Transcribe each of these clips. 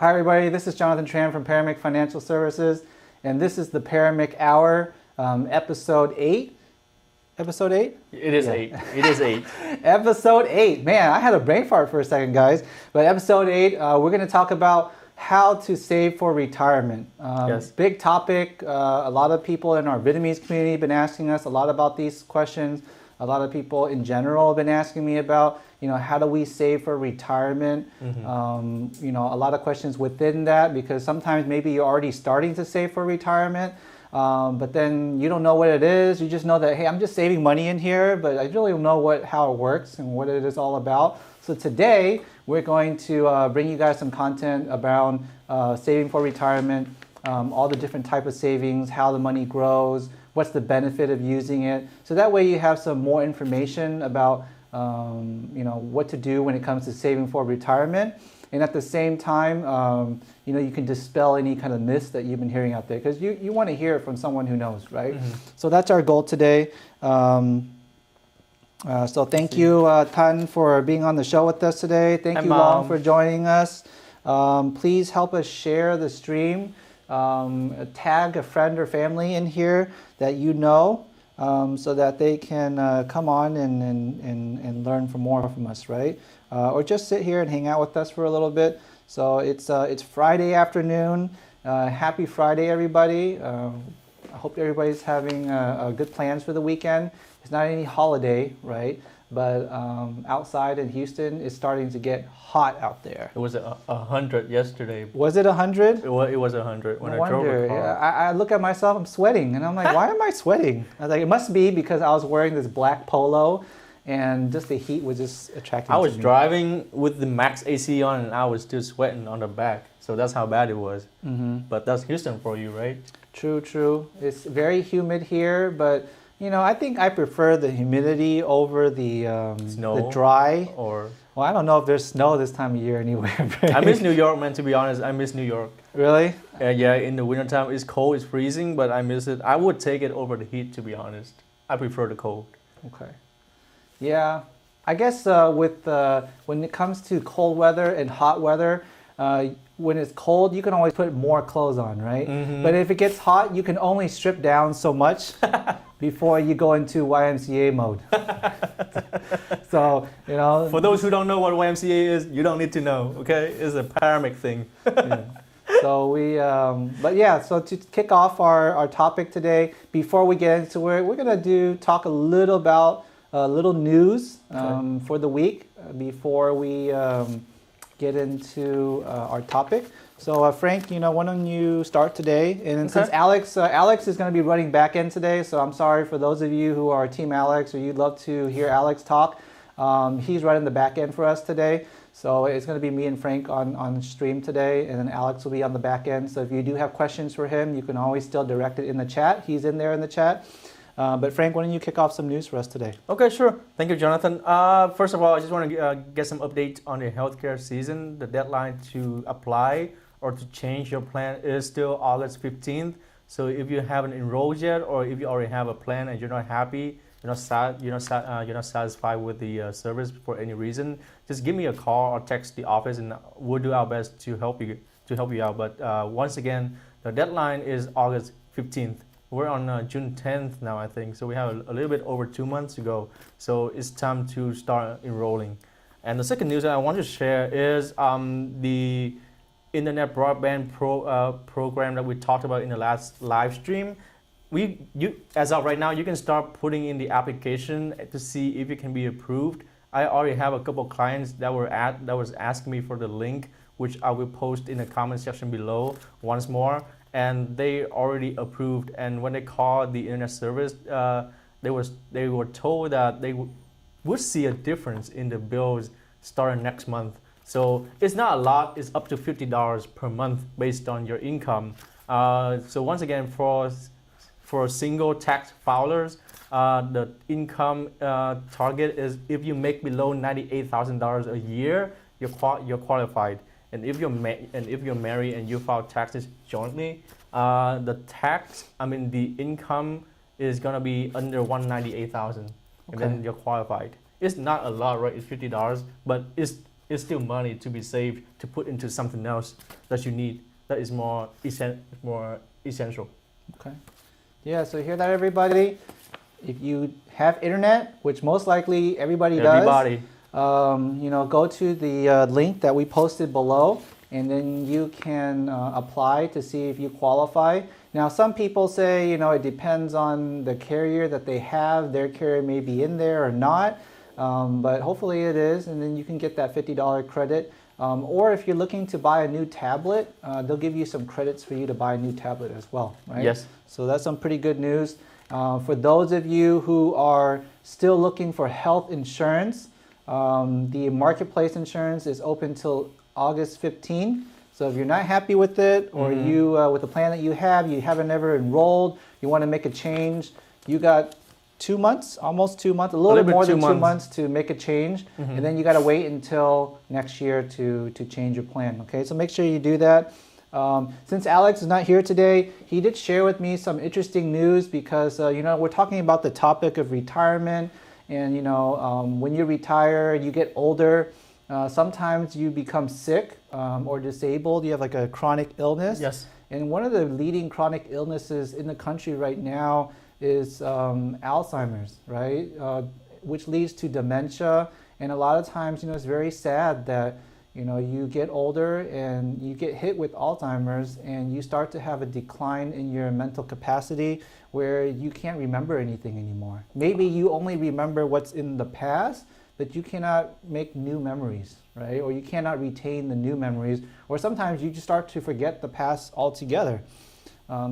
Hi everybody, this is Jonathan Tran from Paramic Financial Services, and this is the Paramic Hour, episode 8. Episode 8? It is 8. It is 8. Episode 8. Man, I had a brain fart for a second, guys. But episode 8, we're going to talk about how to save for retirement. Yes. Big topic. A lot of people in our Vietnamese community have been asking us a lot about these questions. A lot of people in general have been asking me about, how do we save for retirement? Mm-hmm. A lot of questions within that, because sometimes maybe you're already starting to save for retirement, but then you don't know what it is. You just know that, hey, I'm just saving money in here, but I really don't know how it works and what it is all about. So today we're going to bring you guys some content about saving for retirement, all the different type of savings, how the money grows, what's the benefit of using it. So that way you have some more information about what to do when it comes to saving for retirement. And at the same time, you can dispel any kind of myths that you've been hearing out there, because you want to hear it from someone who knows, right? Mm-hmm. So that's our goal today. So thank you, Tan, for being on the show with us today. Thank you, Long, for joining us. Please help us share the stream. Tag a friend or family in here that you know, so that they can come on and learn more from us, right? Or just sit here and hang out with us for a little bit. So it's Friday afternoon. Happy Friday, everybody. I hope everybody's having good plans for the weekend. It's not any holiday, right? But outside in Houston, it's starting to get hot out there. It was 100 yesterday. Was it 100? It was 100 when I drove the car. Yeah, I look at myself, I'm sweating, and I'm like, why am I sweating? I was like, it must be because I was wearing this black polo, and just the heat was just attracting I was to me. driving with the max AC on, and I was still sweating on the back. So that's how bad it was. Mm-hmm. But that's Houston for you, right? True. It's very humid here, but I think I prefer the humidity over the Snow, the dry. Or Well, I don't know if there's snow this time of year anywhere. I miss New York, man. To be honest, I miss New York. Really? Yeah, in the wintertime, it's cold, it's freezing, but I miss it. I would take it over the heat, to be honest. I prefer the cold. Okay. Yeah, I guess when it comes to cold weather and hot weather, when it's cold, you can always put more clothes on, right? Mm-hmm. But if it gets hot, you can only strip down so much before you go into YMCA mode. So, For those who don't know what YMCA is, you don't need to know, okay? It's a Paramic thing. Yeah. So so to kick off our topic today, before we get into it, we're gonna talk a little about little news for the week before we get into our topic. So Frank, why don't you start today? And since Alex is going to be running back end today, so I'm sorry for those of you who are Team Alex or you'd love to hear Alex talk. He's running the back end for us today. So it's going to be me and Frank on stream today, and then Alex will be on the back end. So if you do have questions for him, you can always still direct it in the chat. He's in there in the chat. But Frank, why don't you kick off some news for us today? Okay, sure. Thank you, Jonathan. First of all, I just want to get some updates on the healthcare season. The deadline to apply or to change your plan is still August 15th. So if you haven't enrolled yet, or if you already have a plan and you're not happy, you're not satisfied with the service for any reason, just give me a call or text the office, and we'll do our best to help you out. But once again, the deadline is August 15th. We're on June 10th now, I think. So we have a little bit over 2 months to go. So it's time to start enrolling. And the second news that I want to share is the internet broadband program that we talked about in the last live stream. As of right now, you can start putting in the application to see if it can be approved. I already have a couple of clients that was asking me for the link, which I will post in the comment section below once more. And they already approved. And when they called the internet service, they were told that they would see a difference in the bills starting next month. So it's not a lot. It's up to $50 per month based on your income. So once again, for single tax filers, the income target is if you make below $98,000 a year, you're qualified. And if you're married and you file taxes jointly, the income is gonna be under $198,000, and then you're qualified. It's not a lot, right? It's $50, but it's still money to be saved to put into something else that you need that is more essential. Okay. Yeah. So hear that, everybody. If you have internet, which most likely everybody does, go to the link that we posted below, and then you can apply to see if you qualify. Now, some people say, it depends on the carrier that they have. Their carrier may be in there or not, but hopefully it is, and then you can get that $50 credit. Or if you're looking to buy a new tablet, they'll give you some credits for you to buy a new tablet as well, right? Yes. So that's some pretty good news. For those of you who are still looking for health insurance, the marketplace insurance is open till August 15. So if you're not happy with it, or you with the plan that you haven't ever enrolled, you want to make a change, you got 2 months, almost 2 months, a little bit more than 2 months to make a change, and then you got to wait until next year to change your plan. Okay, so make sure you do that. Since Alex is not here today, he did share with me some interesting news because we're talking about the topic of retirement, and when you retire, you get older. Sometimes you become sick or disabled. You have like a chronic illness. Yes. And one of the leading chronic illnesses in the country right now is Alzheimer's, right? Which leads to dementia. And a lot of times, it's very sad that you get older and you get hit with Alzheimer's, and you start to have a decline in your mental capacity where you can't remember anything anymore. Maybe you only remember what's in the past, but you cannot make new memories, right? Or you cannot retain the new memories, or sometimes you just start to forget the past altogether.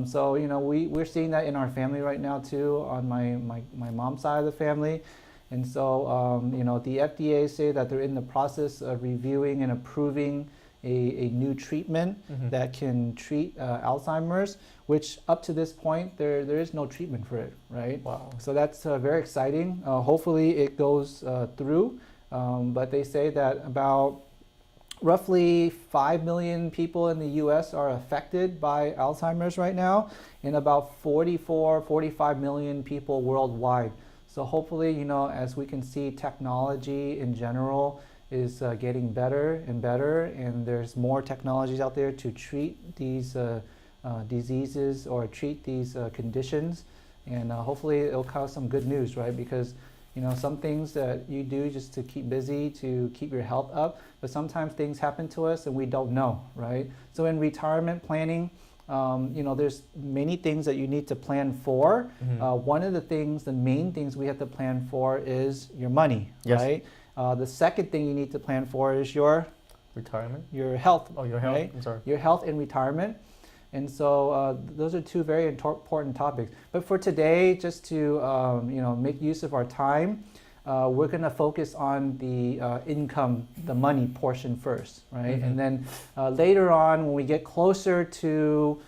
So we're seeing that in our family right now too, on my mom's side of the family. And so the FDA say that they're in the process of reviewing and approving a new treatment that can treat Alzheimer's, which up to this point there is no treatment for it, right? Wow. So that's very exciting. Hopefully it goes through, but they say that about roughly 5 million people in the US are affected by Alzheimer's right now, and about 45 million people worldwide. So hopefully, as we can see, technology in general is getting better and better, and there's more technologies out there to treat these diseases or treat these conditions, and hopefully it'll cause some good news, right? Because some things that you do just to keep busy, to keep your health up, but sometimes things happen to us and we don't know, right? So in retirement planning, there's many things that you need to plan for. One of the main things we have to plan for is your money, right? The second thing you need to plan for is your retirement, your health. Oh, your health. Right? I'm sorry. Your health and retirement. And so those are two very important topics. But for today, just to make use of our time, we're going to focus on the income, the money portion first, right? And then later on, when we get closer to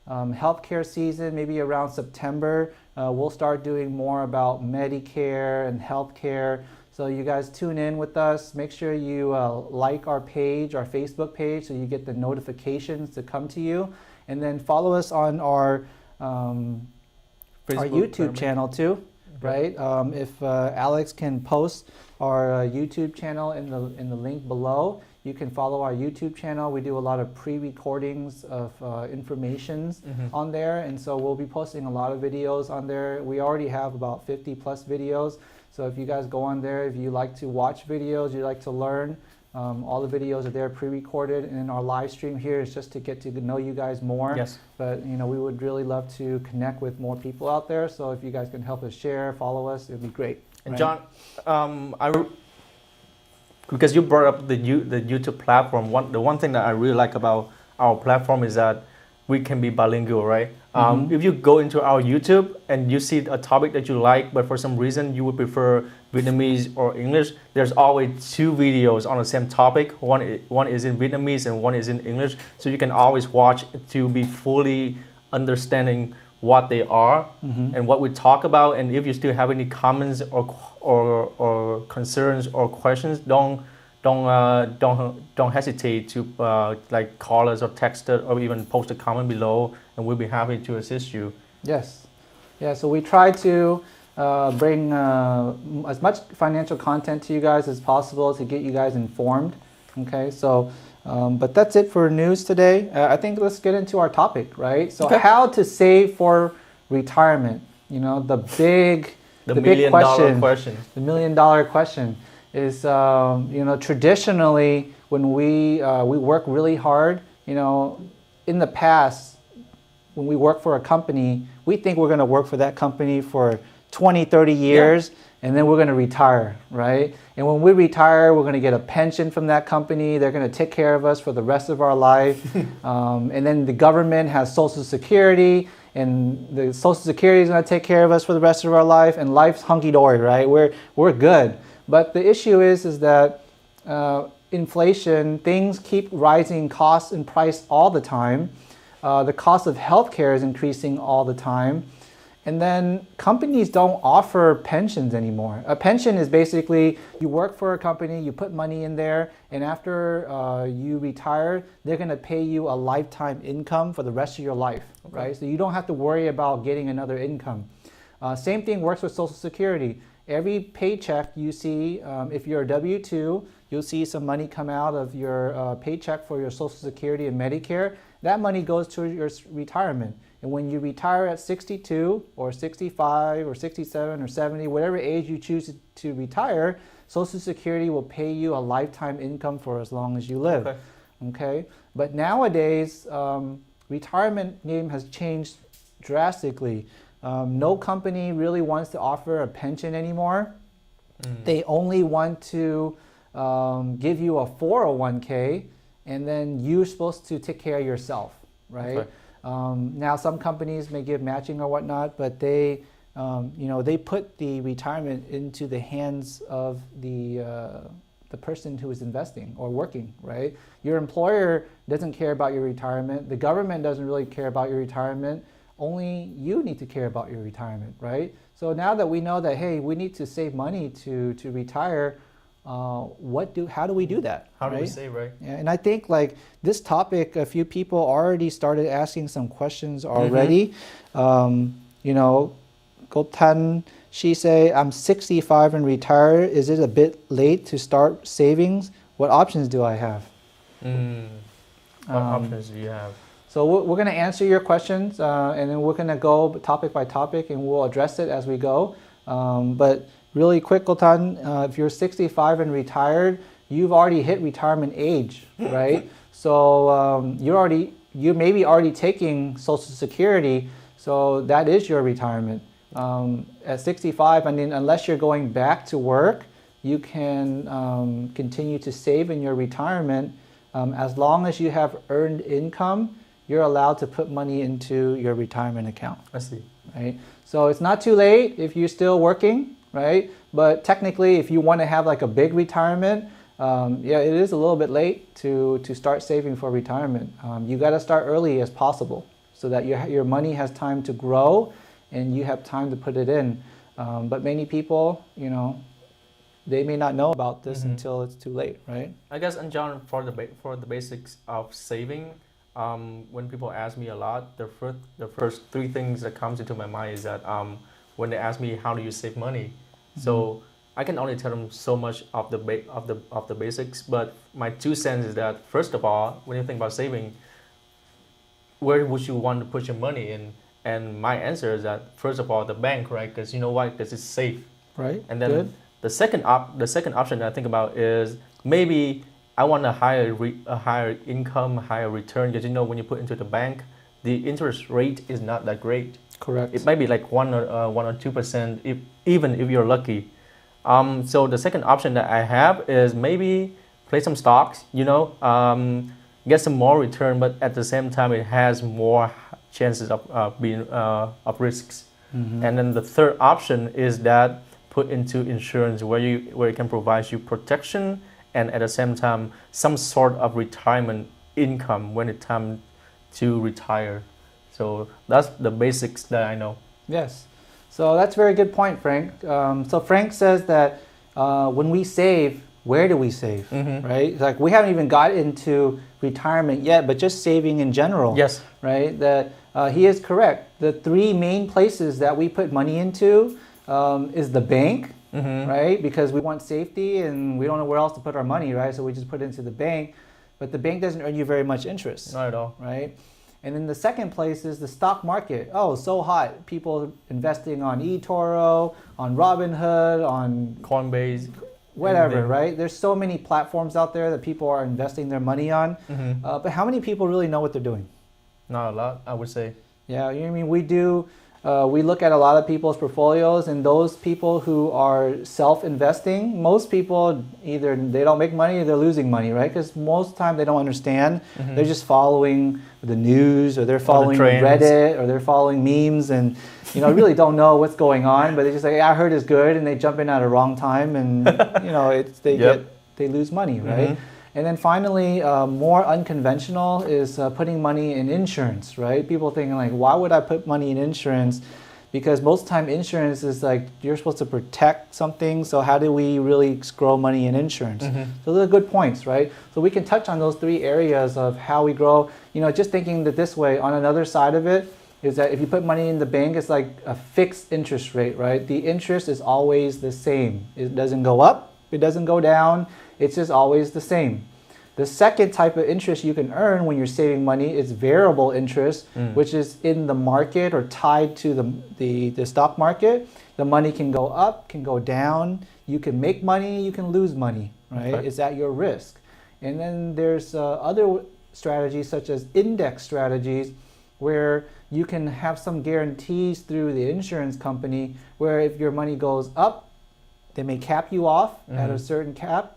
healthcare season, maybe around September, we'll start doing more about Medicare and healthcare. So you guys tune in with us. Make sure you like our page, our Facebook page, so you get the notifications to come to you. And then follow us on our YouTube channel too, right? If Alex can post our YouTube channel in the link below. You can follow our YouTube channel. We do a lot of pre-recordings of informations on there, and so we'll be posting a lot of videos on there. We already have about 50 plus videos. So if you guys go on there, if you like to watch videos, you like to learn, all the videos are there pre-recorded, and our live stream here is just to get to know you guys more. Yes. But we would really love to connect with more people out there. So if you guys can help us share, follow us, it'd be great. And right? John, because you brought up the YouTube platform, the one thing that I really like about our platform is that we can be bilingual, right? If you go into our YouTube and you see a topic that you like, but for some reason you would prefer Vietnamese or English, there's always two videos on the same topic. One is in Vietnamese and one is in English. So you can always watch to be fully understanding what they are and what we talk about. And if you still have any comments or concerns or questions, don't hesitate to like call us or text us or even post a comment below, and we'll be happy to assist you. Yes. Yeah, so we try to bring as much financial content to you guys as possible to get you guys informed. Okay, so but that's it for news today. I think let's get into our topic, right? So how to save for retirement. The big $1 million question. The $1 million question is, traditionally when we work really hard, in the past, when we work for a company, we think we're going to work for that company for 20, 30 years, and then we're going to retire, right? And when we retire, we're going to get a pension from that company. They're going to take care of us for the rest of our life. And then the government has Social Security, and the Social Security is going to take care of us for the rest of our life, and life's hunky-dory, right? We're good. But the issue is that inflation, things keep rising costs and price all the time. The cost of healthcare is increasing all the time. And then companies don't offer pensions anymore. A pension is basically you work for a company, you put money in there, and after you retire, they're going to pay you a lifetime income for the rest of your life, right? So you don't have to worry about getting another income. Same thing works with Social Security. Every paycheck you see, if you're a W-2, you'll see some money come out of your paycheck for your Social Security and Medicare. That money goes to your retirement. And when you retire at 62 or 65 or 67 or 70, whatever age you choose to retire, Social Security will pay you a lifetime income for as long as you live. Okay? But nowadays, retirement game has changed drastically. No company really wants to offer a pension anymore. They only want to give you a 401k, and then you're supposed to take care of yourself, right? Now some companies may give matching or whatnot, but they put the retirement into the hands of the person who is investing or working, right? Your employer doesn't care about your retirement. The government doesn't really care about your retirement. Only you need to care about your retirement, right? So now that we know that, hey, we need to save money to retire, how do we do that? How do we save, right? Yeah, and I think like this topic, a few people already started asking some questions already. Gotan, she say, I'm 65 and retired. Is it a bit late to start savings? What options do I have? What options do you have? So we're going to answer your questions, and then we're going to go topic by topic, and we'll address it as we go. But really quick, Gotan, if you're 65 and retired, you've already hit retirement age, right? So you may be already taking Social Security, so that is your retirement. At 65, I mean, unless you're going back to work, you can continue to save in your retirement. As long as you have earned income, you're allowed to put money into your retirement account. I see. Right? So it's not too late if you're still working, right? But technically, if you want to have like a big retirement, it is a little bit late to start saving for retirement. You got to start early as possible so that your money has time to grow and you have time to put it in. But many people, they may not know about this until it's too late, right? I guess, and John, for the basics of saving, when people ask me a lot, the first three things that comes into my mind is that when they ask me how do you save money, so I can only tell them so much of the basics. But my 2 cents is that first of all, when you think about saving, where would you want to put your money in? And my answer is that first of all, the bank, right? Because you know why? Because it's safe. Right. And then Good. the second option that I think about is maybe I want a higher income, higher return. Because you know when you put into the bank, the interest rate is not that great. Correct. It might be like 1 or 2%, even if you're lucky. So the second option that I have is maybe play some stocks. Get some more return, but at the same time it has more chances of being of risks. Mhm. And then the third option is that put into insurance where it can provide you protection and at the same time some sort of retirement income when it's time to retire. So that's the basics that I know. Yes. So that's a very good point, Frank. So Frank says that when we save, where do we save? Mhm. Right? It's like we haven't even got into retirement yet, but just saving in general. Yes. Right? That he is correct. The three main places that we put money into is the bank, Mhm. right? Because we want safety and we don't know where else to put our money, right? So we just put it into the bank, but the bank doesn't earn you very much interest, Not at all. right? And then the second place is the stock market. Oh, so hot. People investing on eToro, on Robinhood, on Coinbase. whatever, Anything. right? There's so many platforms out there that people are investing their money on. Mhm. But how many people really know what they're doing? Not a lot, I would say. Yeah, I mean, we do. We look at a lot of people's portfolios, and those people who are self-investing, most people either they don't make money or they're losing money, right? Because most of the time they don't understand. Mhm. They're just following the news, or they're following trends. Reddit, or they're following memes, and really don't know what's going on. But they just like, I heard it's good, and they jump in at a wrong time, and Yep. they lose money, right? Mhm. And then finally, more unconventional is putting money in insurance, right? People thinking like, why would I put money in insurance? Because most of the time insurance is like, you're supposed to protect something. So how do we really grow money in insurance? Mhm. So those are good points, right? So we can touch on those three areas of how we grow. Just thinking that this way, on another side of it, is that if you put money in the bank, it's like a fixed interest rate, right? The interest is always the same. It doesn't go up, it doesn't go down. It's just always the same. The second type of interest you can earn when you're saving money is variable interest, which is in the market or tied to the stock market. The money can go up, can go down. You can make money, you can lose money, right? Okay. It's at your risk. And then there's other strategies such as index strategies where you can have some guarantees through the insurance company where if your money goes up, they may cap you off at a certain cap.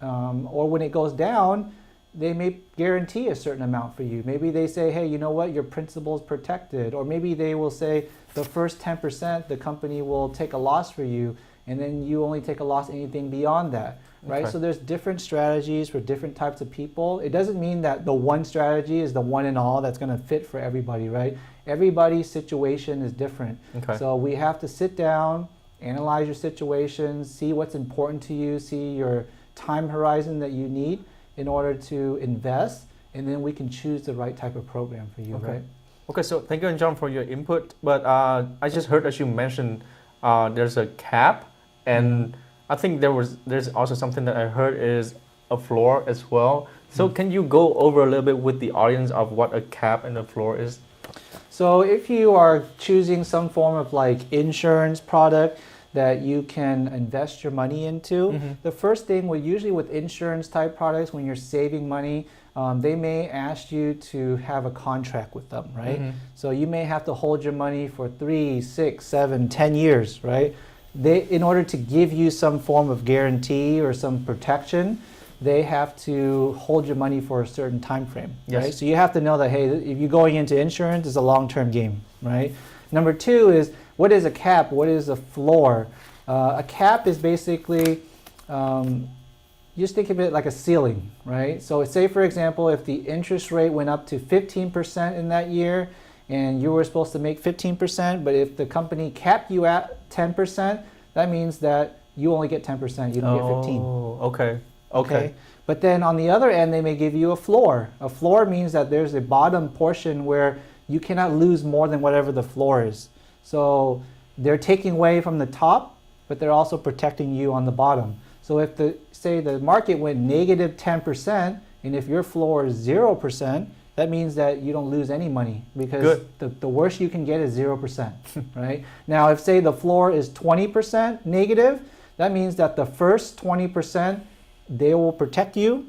Or when it goes down, they may guarantee a certain amount for you. Maybe they say, hey, you know what, your principal is protected. Or maybe they will say the first 10%, the company will take a loss for you, and then you only take a loss anything beyond that, right? Okay. So there's different strategies for different types of people. It doesn't mean that the one strategy is the one and all that's going to fit for everybody, right? Everybody's situation is different. Okay. So we have to sit down, analyze your situation, see what's important to you, see your time horizon that you need in order to invest, and then we can choose the right type of program for you, Okay. right? Okay, so thank you, John, for your input. But I just heard as you mentioned, there's a cap, and I think there's also something that I heard is a floor as well. So can you go over a little bit with the audience of what a cap and a floor is? So if you are choosing some form of like insurance product that you can invest your money into, the first thing usually with insurance type products, when you're saving money, they may ask you to have a contract with them, right? So you may have to hold your money for 3, 6, 7, 10 years, right? In order to give you some form of guarantee or some protection, they have to hold your money for a certain time frame, Yes. right? So you have to know that, hey, if you're going into insurance, it's a long-term game, right? Number two is, what is a cap? What is a floor? A cap is basically, just think of it like a ceiling, right? So say, for example, if the interest rate went up to 15% in that year, and you were supposed to make 15%, but if the company capped you at 10%, that means that you only get 10%, you don't get 15. Oh, okay. But then on the other end, they may give you a floor. A floor means that there's a bottom portion where you cannot lose more than whatever the floor is. So they're taking away from the top, but they're also protecting you on the bottom. So if say the market went negative 10%, and if your floor is 0%, that means that you don't lose any money, because the worst you can get is 0%, right? Now, if say the floor is 20% negative, that means that the first 20%, they will protect you.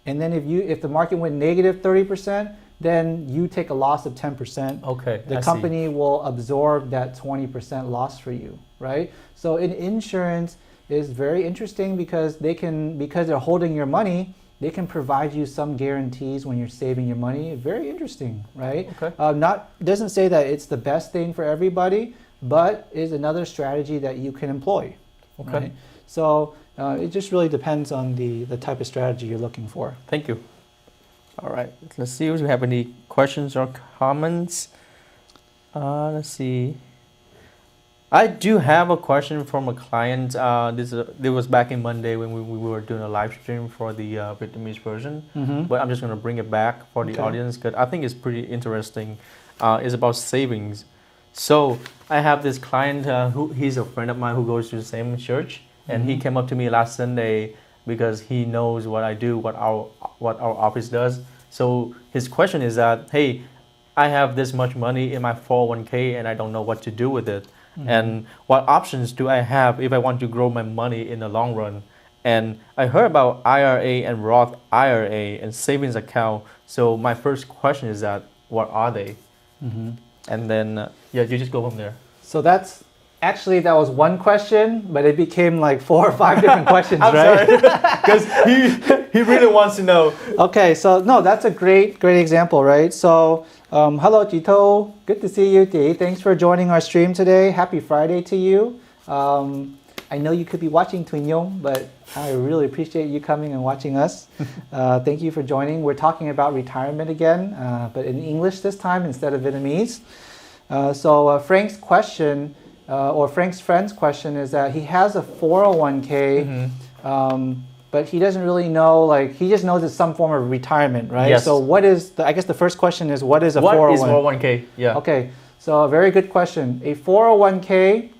And then if the market went negative 30%, then you take a loss of 10%. Okay. The company will absorb that 20% loss for you, right? So in insurance is very interesting because because they're holding your money, they can provide you some guarantees when you're saving your money. Very interesting, right? Okay. Doesn't say that it's the best thing for everybody, but is another strategy that you can employ. Okay. Right? So it just really depends on the type of strategy you're looking for. Thank you. All right. Let's see if we have any questions or comments. Let's see. I do have a question from a client. This was back in Monday when we were doing a live stream for the Vietnamese version. But I'm just going to bring it back for the audience because I think it's pretty interesting. It's about savings. So I have this client he's a friend of mine who goes to the same church, and he came up to me last Sunday because he knows what I do, what our office does. So his question is that, hey, I have this much money in my 401k and I don't know what to do with it. And what options do I have if I want to grow my money in the long run? And I heard about IRA and Roth IRA and savings account. So my first question is that, what are they? And then, you just go from there. So that was one question, but it became like 4 or 5 different questions, I'm right? Because he really wants to know. Okay, so no, that's a great example, right? So hello, Jito. Good to see you, Ti. Thanks for joining our stream today. Happy Friday to you. I know you could be watching Twin Yong, but I really appreciate you coming and watching us. Thank you for joining. We're talking about retirement again, but in English this time instead of Vietnamese. So Frank's question, or Frank's friend's question, is that he has a 401k, but he doesn't really know, like, he just knows it's some form of retirement, right? Yes. So what is, I guess the first question is, what is a 401k? What is 401k? Yeah. Okay, so a very good question. A 401k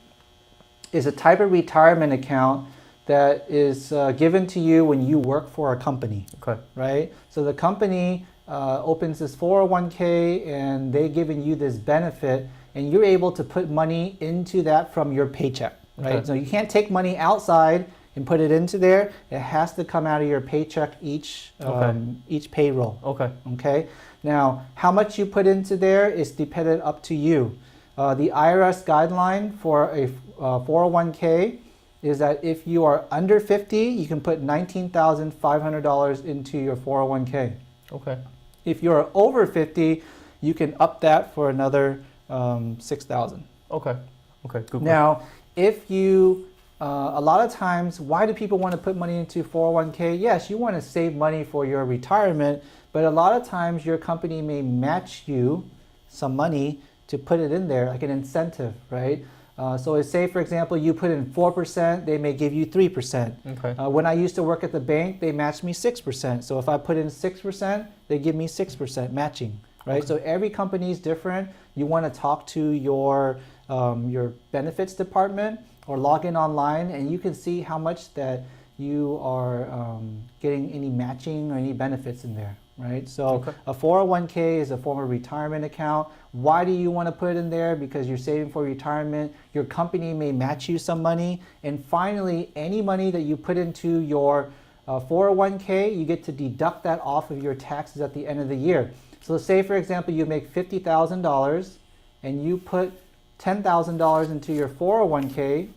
is a type of retirement account that is given to you when you work for a company, right? So the company opens this 401k and they're giving you this benefit, and you're able to put money into that from your paycheck, right? So you can't take money outside and put it into there. It has to come out of your paycheck each payroll. Okay. Now, how much you put into there is dependent up to you. The IRS guideline for a 401k is that if you are under 50, you can put $19,500 into your 401k. If you're over 50, you can up that for another $6,000. Good. Now, if you a lot of times, why do people want to put money into 401k? Yes, you want to save money for your retirement, but a lot of times your company may match you some money to put it in there, like an incentive, right? So say, for example, you put in 4%, they may give you 3%. When I used to work at the bank, they matched me 6%. So if I put in 6%, they give me 6% matching, right? So every company is different. You want to talk to your benefits department or log in online, and you can see how much that you are getting any matching or any benefits in there, right? So a 401k is a form of retirement account. Why do you want to put it in there? Because you're saving for retirement. Your company may match you some money. And finally, any money that you put into your 401k, you get to deduct that off of your taxes at the end of the year. So say, for example, you make $50,000 and you put $10,000 into your 401k,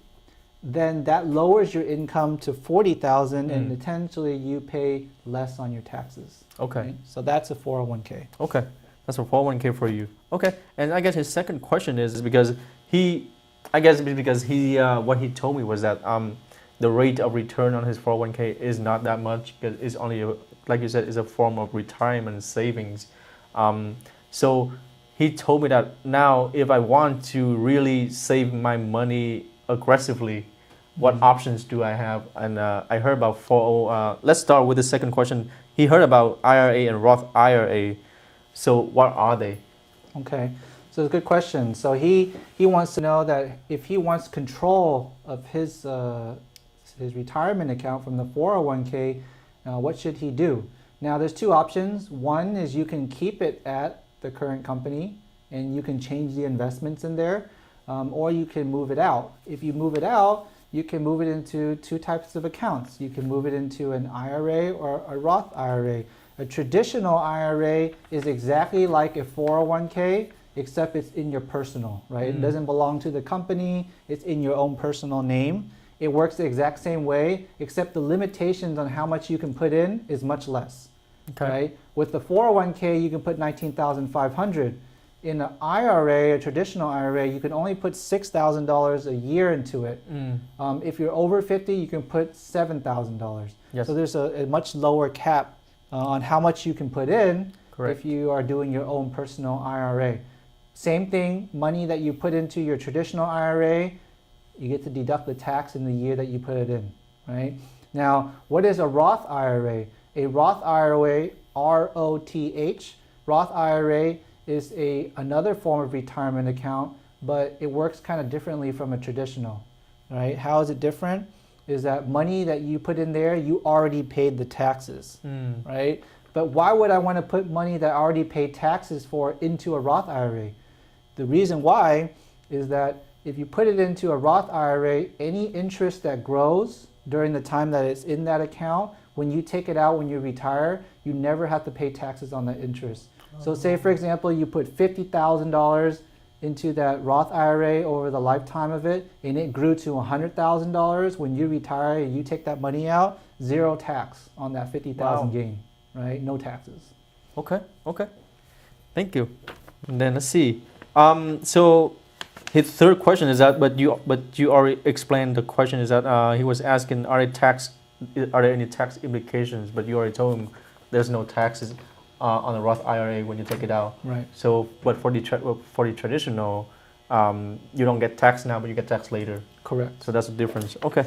then that lowers your income to $40,000 and potentially you pay less on your taxes. Right? So that's a 401k. That's a 401k for you. And I guess his second question is because what he told me was that the rate of return on his 401k is not that much because it's only, like you said, is a form of retirement savings. So he told me that now if I want to really save my money aggressively, what options do I have? And I heard about let's start with the second question. He heard about IRA and Roth IRA. So what are they? Okay. So it's a good question. So he wants to know that if he wants control of his retirement account from the 401k, what should he do? Now there's two options. One is you can keep it at the current company and you can change the investments in there, or you can move it out. If you move it out, you can move it into two types of accounts. You can move it into an IRA or a Roth IRA. A traditional IRA is exactly like a 401k, except it's in your personal, right? It doesn't belong to the company. It's in your own personal name. It works the exact same way, except the limitations on how much you can put in is much less, right? With the 401k, you can put $19,500. In an IRA, a traditional IRA, you can only put $6,000 a year into it. If you're over 50, you can put $7,000. Yes. So there's a much lower cap on how much you can put in. Correct. If you are doing your own personal IRA. Same thing, money that you put into your traditional IRA, you get to deduct the tax in the year that you put it in, right? Now, what is a Roth IRA? A Roth IRA, R-O-T-H, Roth IRA is another form of retirement account, but it works kind of differently from a traditional, right? How is it different? Is that money that you put in there, you already paid the taxes, right? But why would I want to put money that I already paid taxes for into a Roth IRA? The reason why is that if you put it into a Roth IRA, any interest that grows during the time that it's in that account, when you take it out when you retire, you never have to pay taxes on that interest. So say, for example, you put $50,000 into that Roth IRA over the lifetime of it, and it grew to $100,000. When you retire and you take that money out, zero tax on that $50,000 gain, right? No taxes. Okay. Thank you. And then let's see. So his third question is that, but you already explained the question is that he was asking, are there any tax implications? But you already told him there's no taxes on a Roth IRA when you take it out. Right. So, but for the traditional, you don't get taxed now, but you get taxed later. Correct. So that's the difference. Okay.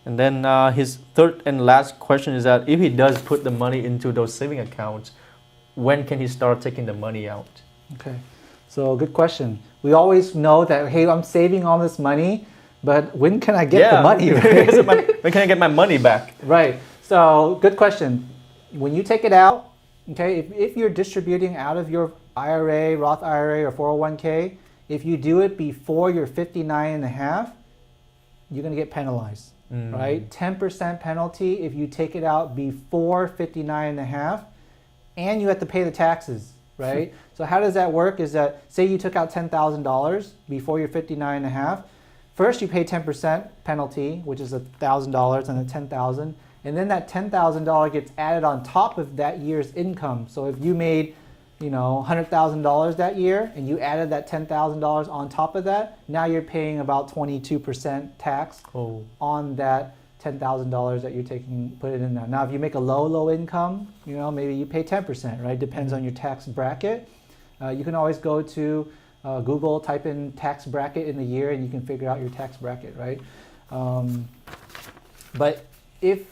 And then his third and last question is that if he does put the money into those saving accounts, when can he start taking the money out? Okay. So good question. We always know that, hey, I'm saving all this money, but when can I get the money? Right? When can I get my money back? Right. So good question. When you take it out, okay, if you're distributing out of your IRA, Roth IRA, or 401k, if you do it before you're 59 and a half, you're going to get penalized, right? 10% penalty if you take it out before 59 and a half, and you have to pay the taxes, right? So how does that work is that, say you took out $10,000 before you're 59 and a half, first you pay 10% penalty, which is $1,000 and then $10,000, and then that $10,000 gets added on top of that year's income. So if you made, $100,000 that year and you added that $10,000 on top of that, now you're paying about 22% tax on that $10,000 that you're put it in there. Now if you make a low income, maybe you pay 10%, right? Depends on your tax bracket. You can always go to Google, type in tax bracket in the year, and you can figure out your tax bracket, right? But if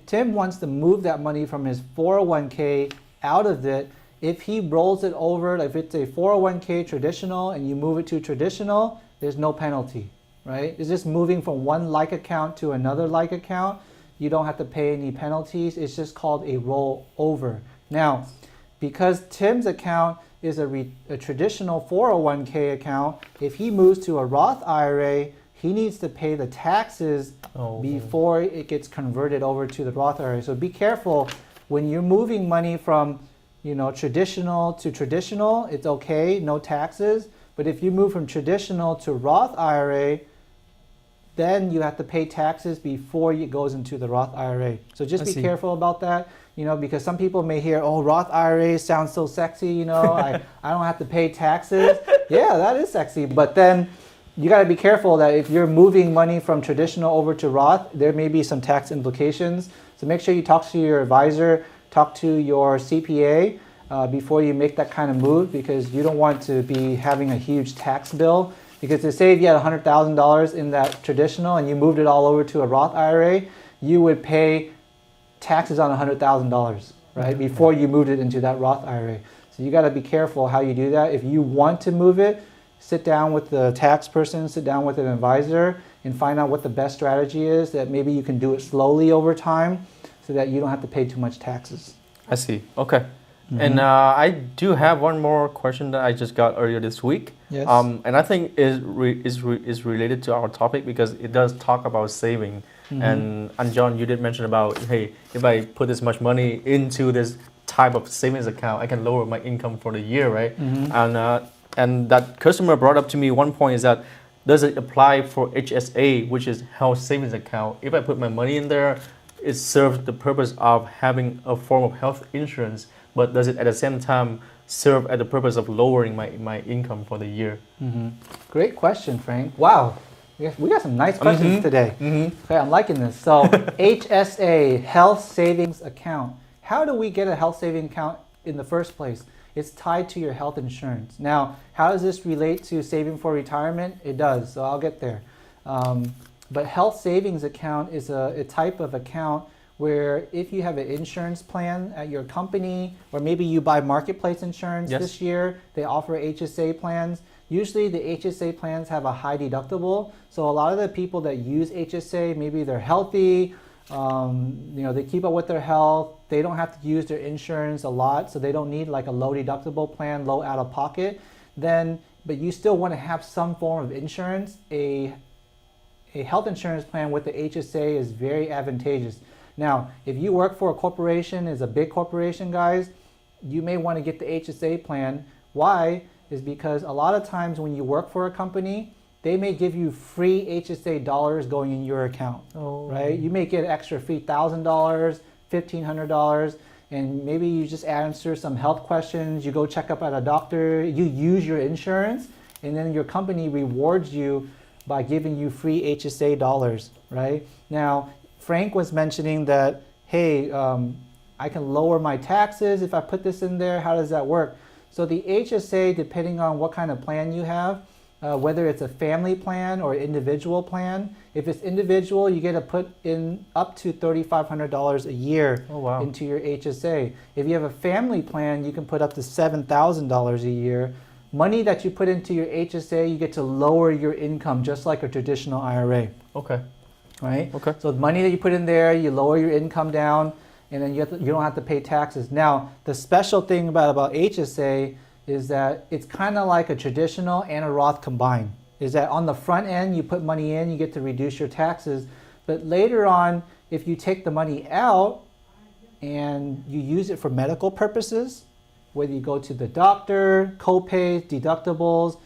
Tim wants to move that money from his 401k out of it, if he rolls it over, if it's a 401k traditional and you move it to traditional, there's no penalty, right? It's just moving from one like account to another like account. You don't have to pay any penalties. It's just called a rollover. Now, because Tim's account is a traditional 401k account, if he moves to a Roth IRA, he needs to pay the taxes before it gets converted over to the Roth IRA. So be careful when you're moving money from traditional to traditional, it's okay, no taxes. But if you move from traditional to Roth IRA, then you have to pay taxes before it goes into the Roth IRA. So just be careful about that, because some people may hear, oh, Roth IRA sounds so sexy, I don't have to pay taxes. Yeah, that is sexy. But then you got to be careful that if you're moving money from traditional over to Roth, there may be some tax implications. So make sure you talk to your advisor, talk to your CPA before you make that kind of move, because you don't want to be having a huge tax bill. Because to say if you had $100,000 in that traditional and you moved it all over to a Roth IRA, you would pay taxes on $100,000, right? Before you moved it into that Roth IRA. So you got to be careful how you do that. If you want to move it, sit down with the tax person, sit down with an advisor, and find out what the best strategy is, that maybe you can do it slowly over time so that you don't have to pay too much taxes. I see. Okay. And I do have one more question that I just got earlier this week. Yes. And I think is related to our topic because it does talk about saving. And John, you did mention about, hey, if I put this much money into this type of savings account, I can lower my income for the year, right? And that customer brought up to me one point is that, does it apply for HSA, which is health savings account? If I put my money in there, it serves the purpose of having a form of health insurance, but does it at the same time serve at the purpose of lowering my income for the year? Great question, Frank. Wow, we got some nice questions today. Okay, I'm liking this. So HSA, health savings account. How do we get a health savings account in the first place? It's tied to your health insurance. Now, how does this relate to saving for retirement? It does, so I'll get there. But health savings account is a type of account where if you have an insurance plan at your company, or maybe you buy marketplace insurance this year, they offer HSA plans. Usually the HSA plans have a high deductible. So a lot of the people that use HSA, maybe they're healthy, they keep up with their health, they don't have to use their insurance a lot, so they don't need like a low deductible plan, low out of pocket. But you still want to have some form of insurance. A health insurance plan with the HSA is very advantageous. Now, if you work for a corporation, is a big corporation, guys, you may want to get the HSA plan. Why? Is because a lot of times when you work for a company, they may give you free HSA dollars going in your account, right? You may get an extra free $1,000, $1,500, and maybe you just answer some health questions, you go check up at a doctor, you use your insurance, and then your company rewards you by giving you free HSA dollars, right? Now, Frank was mentioning that, hey, I can lower my taxes if I put this in there. How does that work? So the HSA, depending on what kind of plan you have, whether it's a family plan or individual plan, if it's individual, you get to put in up to $3,500 a year into your HSA. If you have a family plan, you can put up to $7,000 a year. Money that you put into your HSA, you get to lower your income just like a traditional IRA. Okay. Right? Okay. So the money that you put in there, you lower your income down, and then you don't have to pay taxes. Now, the special thing about HSA is that it's kind of like a traditional and a Roth combined. Is that on the front end, you put money in, you get to reduce your taxes. But later on, if you take the money out and you use it for medical purposes, whether you go to the doctor, co-pays, deductibles,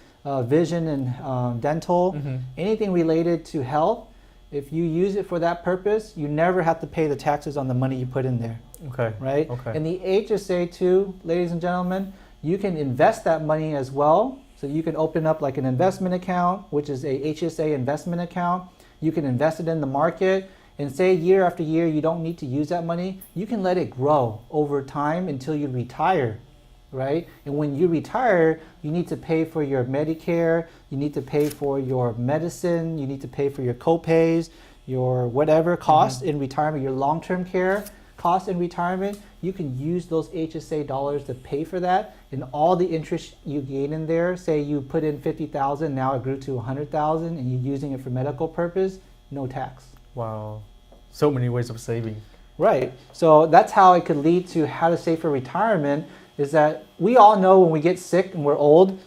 vision and dental, anything related to health, if you use it for that purpose, you never have to pay the taxes on the money you put in there. Okay. Right? Okay. And the HSA too, ladies and gentlemen, you can invest that money as well. So you can open up like an investment account, which is a HSA investment account. You can invest it in the market, and say year after year you don't need to use that money. You can let it grow over time until you retire, right? And when you retire, you need to pay for your Medicare, you need to pay for your medicine, you need to pay for your co-pays, your whatever cost in retirement, your long-term care cost in retirement. You can use those HSA dollars to pay for that, and all the interest you gain in there, say you put in $50,000, now it grew to $100,000, and you're using it for medical purpose, no tax. Wow. So many ways of saving. Right. So that's how it could lead to how to save for retirement, is that we all know when we get sick and we're old,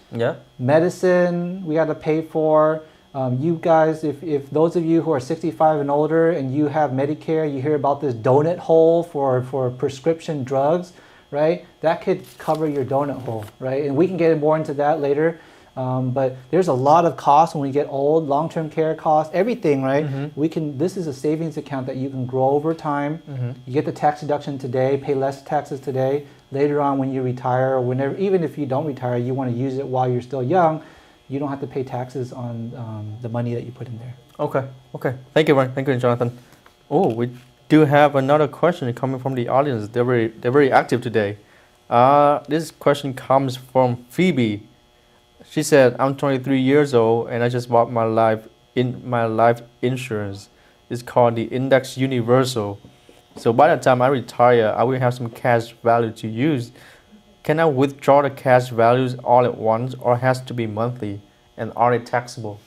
medicine we got to pay for. You guys, if those of you who are 65 and older and you have Medicare, you hear about this donut hole for prescription drugs, right? That could cover your donut hole, right? And we can get more into that later. But there's a lot of costs when we get old, long-term care costs, everything, right? This is a savings account that you can grow over time. You get the tax deduction today, pay less taxes today. Later on when you retire, or whenever, even if you don't retire, you want to use it while you're still young, you don't have to pay taxes on the money that you put in there. Okay. Thank you, Ryan. Thank you, Jonathan. Oh, we do have another question coming from the audience. They're very active today. This question comes from Phoebe. She said, "I'm 23 years old and I just bought my life insurance. It's called the Index Universal. So by the time I retire, I will have some cash value to use. Can I withdraw the cash values all at once or has to be monthly? And are they taxable?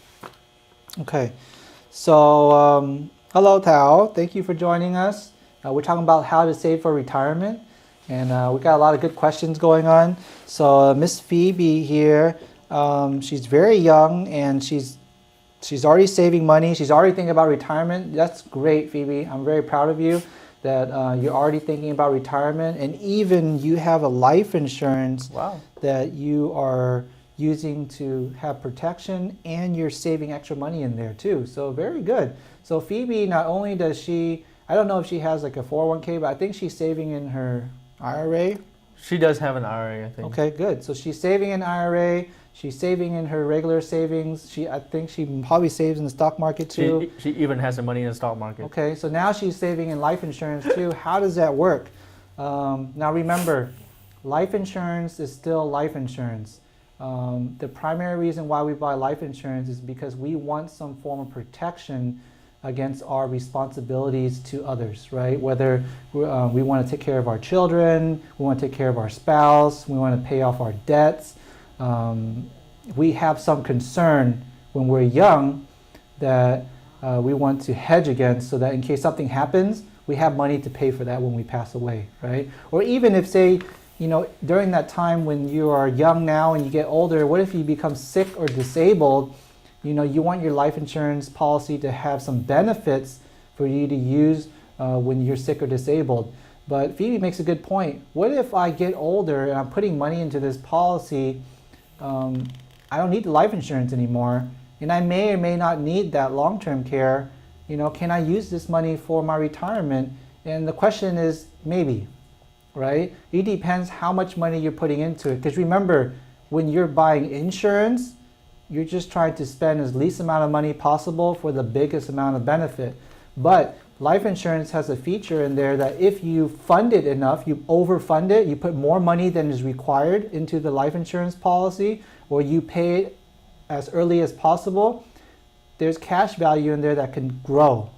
Okay. So, hello, Tao. Thank you for joining us. We're talking about how to save for retirement. And we got a lot of good questions going on. So, Miss Phoebe here, she's very young and she's already saving money. She's already thinking about retirement. That's great, Phoebe. I'm very proud of you that you're already thinking about retirement. And even you have a life insurance Wow. that you are using to have protection, and you're saving extra money in there too. So very good. So Phoebe, not only does she, I don't know if she has like a 401k, but I think she's saving in her IRA. She does have an IRA, I think. Okay, good. So she's saving in IRA. She's saving in her regular savings. I think she probably saves in the stock market too. She even has the money in the stock market. Okay, so now she's saving in life insurance too. How does that work? Now remember, life insurance is still life insurance. The primary reason why we buy life insurance is because we want some form of protection against our responsibilities to others, right? Whether we want to take care of our children, we want to take care of our spouse, we want to pay off our debts. We have some concern when we're young that we want to hedge against, so that in case something happens, we have money to pay for that when we pass away, right? Or even if, say, during that time when you are young now and you get older, what if you become sick or disabled? You want your life insurance policy to have some benefits for you to use when you're sick or disabled. But Phoebe makes a good point. What if I get older and I'm putting money into this policy? I don't need the life insurance anymore, and I may or may not need that long-term care. Can I use this money for my retirement? And the question is maybe. Right? It depends how much money you're putting into it. Because remember, when you're buying insurance, you're just trying to spend as least amount of money possible for the biggest amount of benefit. But life insurance has a feature in there that if you fund it enough, you overfund it, you put more money than is required into the life insurance policy, or you pay it as early as possible, there's cash value in there that can grow.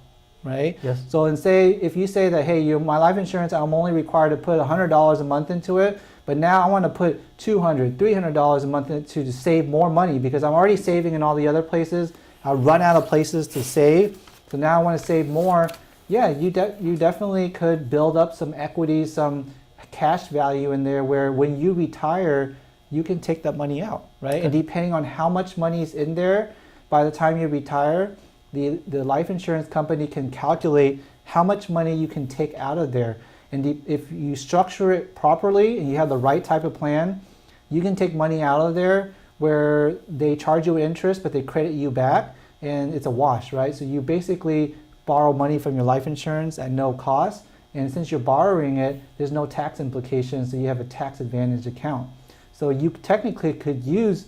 Right? Yes. So if you say that, hey, my life insurance, I'm only required to put $100 a month into it, but now I want to put $200, $300 a month into to save more money because I'm already saving in all the other places. I run out of places to save, so now I want to save more. Yeah, you definitely could build up some equity, some cash value in there where when you retire, you can take that money out, right? Okay. And depending on how much money is in there, by the time you retire, the life insurance company can calculate how much money you can take out of there. And if you structure it properly and you have the right type of plan, you can take money out of there where they charge you interest, but they credit you back, and it's a wash, right? So you basically borrow money from your life insurance at no cost, and since you're borrowing it, there's no tax implications, so you have a tax advantage account. So you technically could use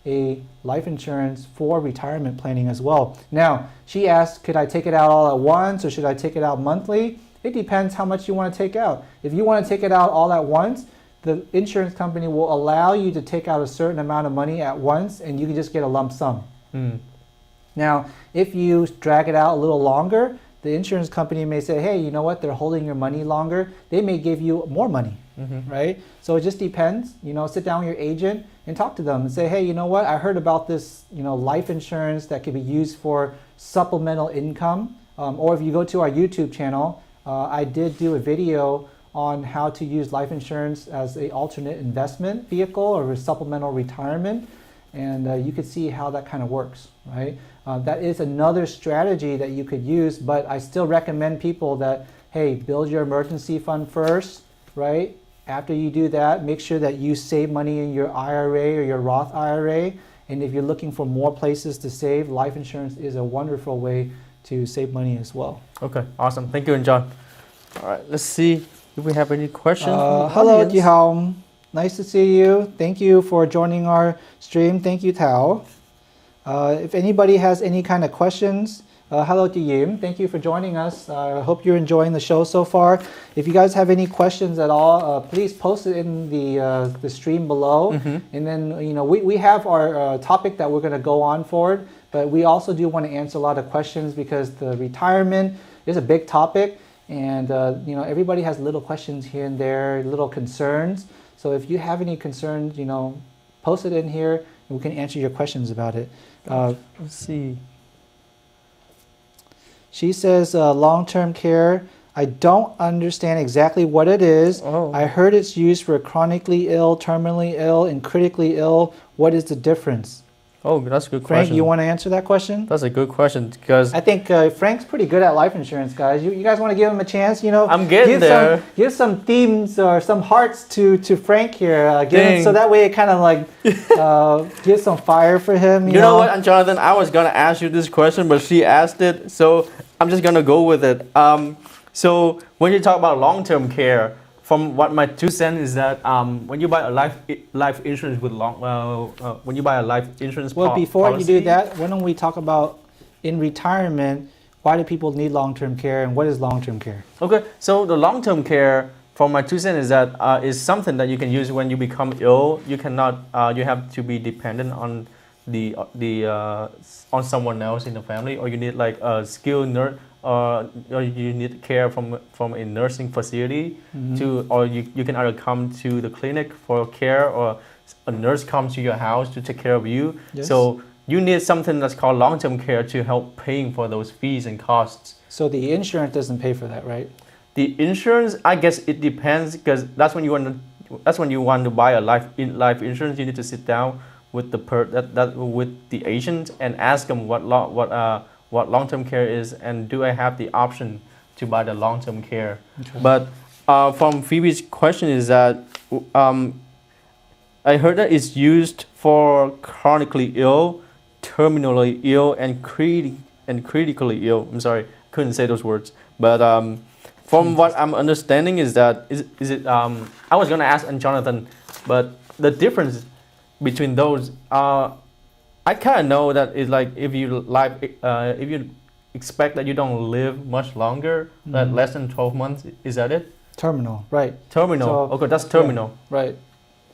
a life insurance for retirement planning as well. Now, she asked, could I take it out all at once or should I take it out monthly? It depends how much you want to take out. If you want to take it out all at once, the insurance company will allow you to take out a certain amount of money at once and you can just get a lump sum. Now, if you drag it out a little longer, the insurance company may say, hey, you know what, they're holding your money longer. They may give you more money, right? So it just depends. Sit down with your agent and talk to them and say, hey, you know what, I heard about this, life insurance that could be used for supplemental income. Or if you go to our YouTube channel, I did do a video on how to use life insurance as an alternate investment vehicle or a supplemental retirement. And you could see how that kind of works, right? That is another strategy that you could use, but I still recommend people that, hey, build your emergency fund first, right? After you do that, make sure that you save money in your IRA or your Roth IRA. And if you're looking for more places to save, life insurance is a wonderful way to save money as well. Okay, awesome. Thank you, John. All right, let's see if we have any questions. Hello, Jihao. Nice to see you. Thank you for joining our stream. Thank you, Tao. If anybody has any kind of questions, hello to Yim. Thank you for joining us. I hope you're enjoying the show so far. If you guys have any questions at all, please post it in the stream below. And then we have our topic that we're going to go on forward, but we also do want to answer a lot of questions because the retirement is a big topic. And everybody has little questions here and there, little concerns. So if you have any concerns, post it in here, and we can answer your questions about it. Let's see. She says long-term care. I don't understand exactly what it is. Oh. I heard it's used for chronically ill, terminally ill, and critically ill. What is the difference? Oh, that's a good Frank, question. you want to answer that question? That's a good question because I think Frank's pretty good at life insurance, guys. You guys want to give him a chance? I'm getting there. Give some themes or some hearts to Frank here. Give him, so that way it kind of like gives some fire for him. You know what, and Jonathan, I was gonna ask you this question, but she asked it, so I'm just gonna go with it. So when you talk about long-term care, from what my 2 cents is that when you buy a life insurance with when you buy a life insurance before policy, you do that, why don't we talk about in retirement, why do people need long-term care and what is long-term care? Okay, so the long-term care, from my 2 cents, is that is something that you can use when you become ill. You cannot, you have to be dependent on on someone else in the family, or you need like a skilled nurse. Or you need care from a nursing facility or you can either come to the clinic for care, or a nurse comes to your house to take care of you. Yes. So you need something that's called long-term care to help paying for those fees and costs. So the insurance doesn't pay for that, right? The insurance, I guess it depends, because that's when you want to buy a life insurance. You need to sit down with with the agent and ask them what long-term care is, and do I have the option to buy the long-term care. Okay. But from Phoebe's question is that I heard that it's used for chronically ill, terminally ill, and critically ill. I'm sorry, couldn't say those words. But from what I'm understanding is that is it I was gonna ask Jonathan, but the difference between those I kind of know that it's like if you expect that you don't live much longer, that less than 12 months, is that it? Terminal, right. Terminal, so, okay, that's terminal. Yeah, right.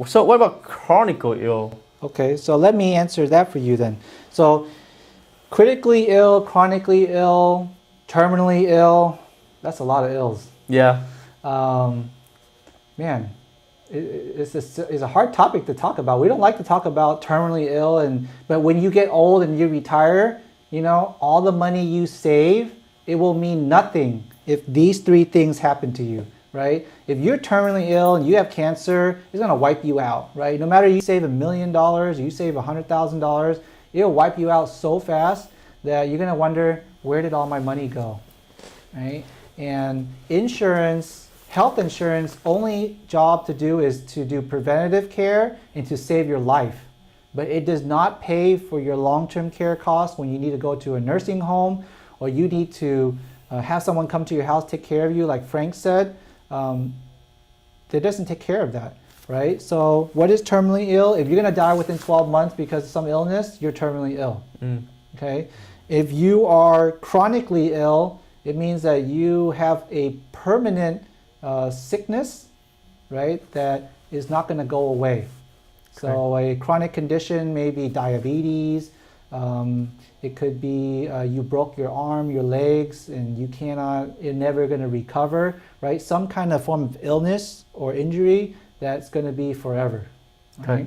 So what about chronically ill? Okay, so let me answer that for you then. So critically ill, chronically ill, terminally ill, that's a lot of ills. Yeah. Man, it's a hard topic to talk about. We don't like to talk about terminally ill, but when you get old and you retire, all the money you save, it will mean nothing if these 3 things happen to you, right? If you're terminally ill and you have cancer, it's gonna wipe you out, right? No matter you save $1 million, you save $100,000, it'll wipe you out so fast that you're gonna wonder, where did all my money go, right? And health insurance, only job to do is to do preventative care and to save your life. But it does not pay for your long-term care costs when you need to go to a nursing home, or you need to have someone come to your house, take care of you, like Frank said. It doesn't take care of that, right? So what is terminally ill? If you're gonna die within 12 months because of some illness, you're terminally ill, okay? If you are chronically ill, it means that you have a permanent sickness, right, that is not going to go away. So a chronic condition may be diabetes. It could be you broke your arm, your legs, and you're never going to recover, right? Some kind of form of illness or injury that's going to be forever. Okay.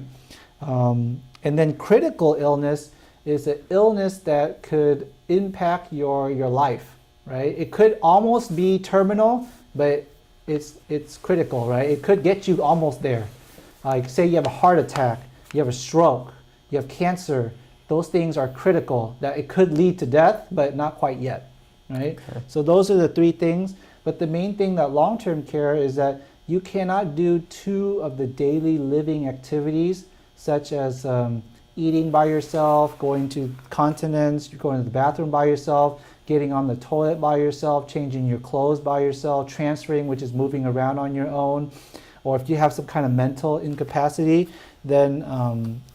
Right? And then critical illness is an illness that could impact your life, right? It could almost be terminal, but it's critical, right? It could get you almost there. Like say you have a heart attack, you have a stroke, you have cancer. Those things are critical, that it could lead to death, but not quite yet, right? Okay. So those are the 3 things. But the main thing that long-term care is that you cannot do 2 of the daily living activities, such as eating by yourself, going to continence, going to the bathroom by yourself, getting on the toilet by yourself, changing your clothes by yourself, transferring, which is moving around on your own. Or if you have some kind of mental incapacity, then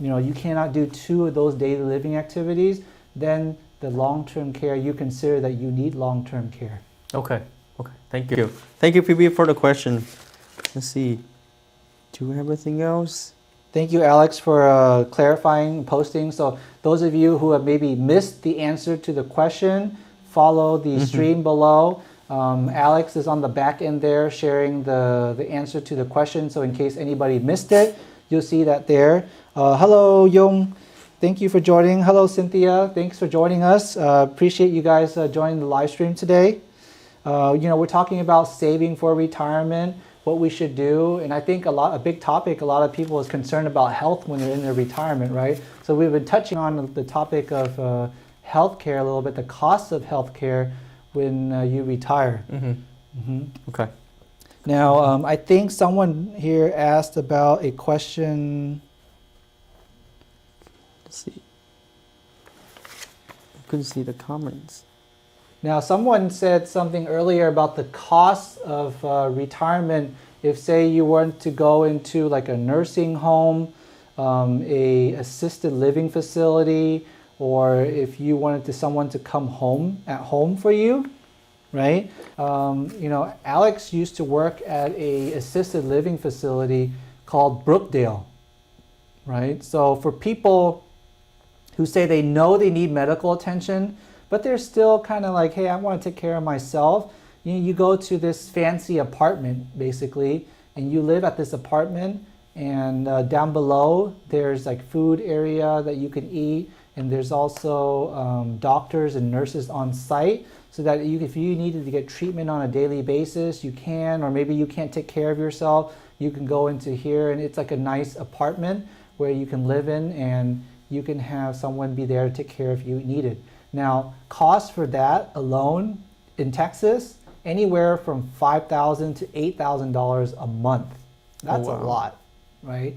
you cannot do 2 of those daily living activities. Then the long-term care, you consider that you need long-term care. Okay. Thank you. Thank you, Phoebe, for the question. Let's see. Do we have anything else? Thank you, Alex, for clarifying, posting. So those of you who have maybe missed the answer to the question, follow the stream below. Alex is on the back end there sharing the answer to the question. So in case anybody missed it, you'll see that there. Hello, Yong. Thank you for joining. Hello, Cynthia. Thanks for joining us. Appreciate you guys joining the live stream today. We're talking about saving for retirement, what we should do, and I think a big topic. A lot of people is concerned about health when they're in their retirement, right? So we've been touching on the topic of healthcare a little bit, the cost of healthcare when you retire. Okay. Now, I think someone here asked about a question. Let's see. I couldn't see the comments. Now, someone said something earlier about the cost of retirement. If, say, you want to go into like a nursing home, a assisted living facility, or if you wanted someone to come at home for you, right? Alex used to work at a assisted living facility called Brookdale, right? So for people who say they know they need medical attention, but they're still kind of like, hey, I want to take care of myself. You go to this fancy apartment, basically, and you live at this apartment, and down below, there's like food area that you can eat, and there's also doctors and nurses on site, so that if you needed to get treatment on a daily basis, you can, or maybe you can't take care of yourself, you can go into here, and it's like a nice apartment where you can live in, and you can have someone be there to take care of you needed. Now, cost for that alone in Texas, anywhere from $5,000 to $8,000 a month. That's a lot, right?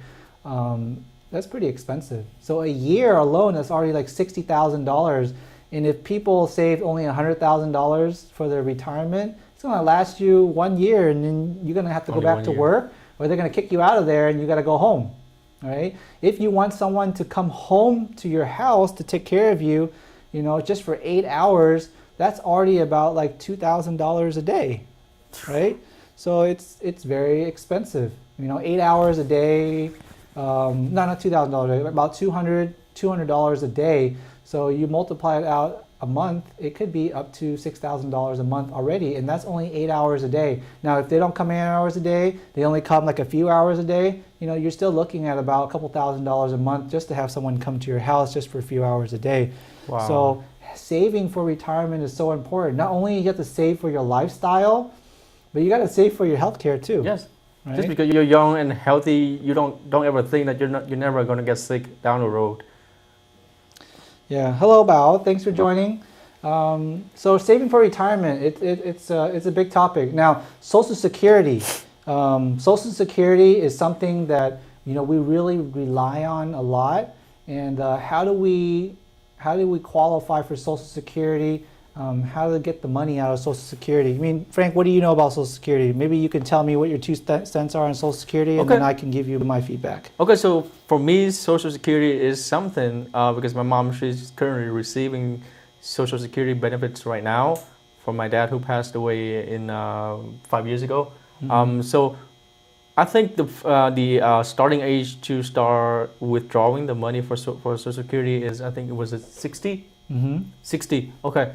That's pretty expensive. So a year alone, that's already like $60,000. And if people save only $100,000 for their retirement, it's going to last you 1 year, and then you're going to have to go back to work, or they're going to kick you out of there, and you got to go home. All right? If you want someone to come home to your house to take care of you, just for 8 hours, that's already about like $2,000 a day, right? So it's very expensive. 8 hours a day, not $2,000 a day, about $200 a day. So you multiply it out a month, it could be up to $6,000 a month already, and that's only 8 hours a day. Now, if they don't come 8 hours a day, they only come like a few hours a day, you're still looking at about a couple $1,000s a month just to have someone come to your house just for a few hours a day. Wow. So saving for retirement is so important. Not only you have to save for your lifestyle, but you got to save for your healthcare too. Yes. Right? Just because you're young and healthy, you don't ever think that you're never going to get sick down the road. Yeah. Hello, Bao. Thanks for joining. So saving for retirement, it's a big topic. Now, Social Security. Social Security is something that we really rely on a lot. And how do we qualify for Social Security? How to get the money out of Social Security? I mean, Frank, what do you know about Social Security? Maybe you can tell me what your 2 cents are on Social Security, and then I can give you my feedback. Okay, so for me, Social Security is something because my mom, she's currently receiving Social Security benefits right now from my dad who passed away in 5 years ago. So I think the starting age to start withdrawing the money for Social Security is, I think it was at 60. 60. Okay.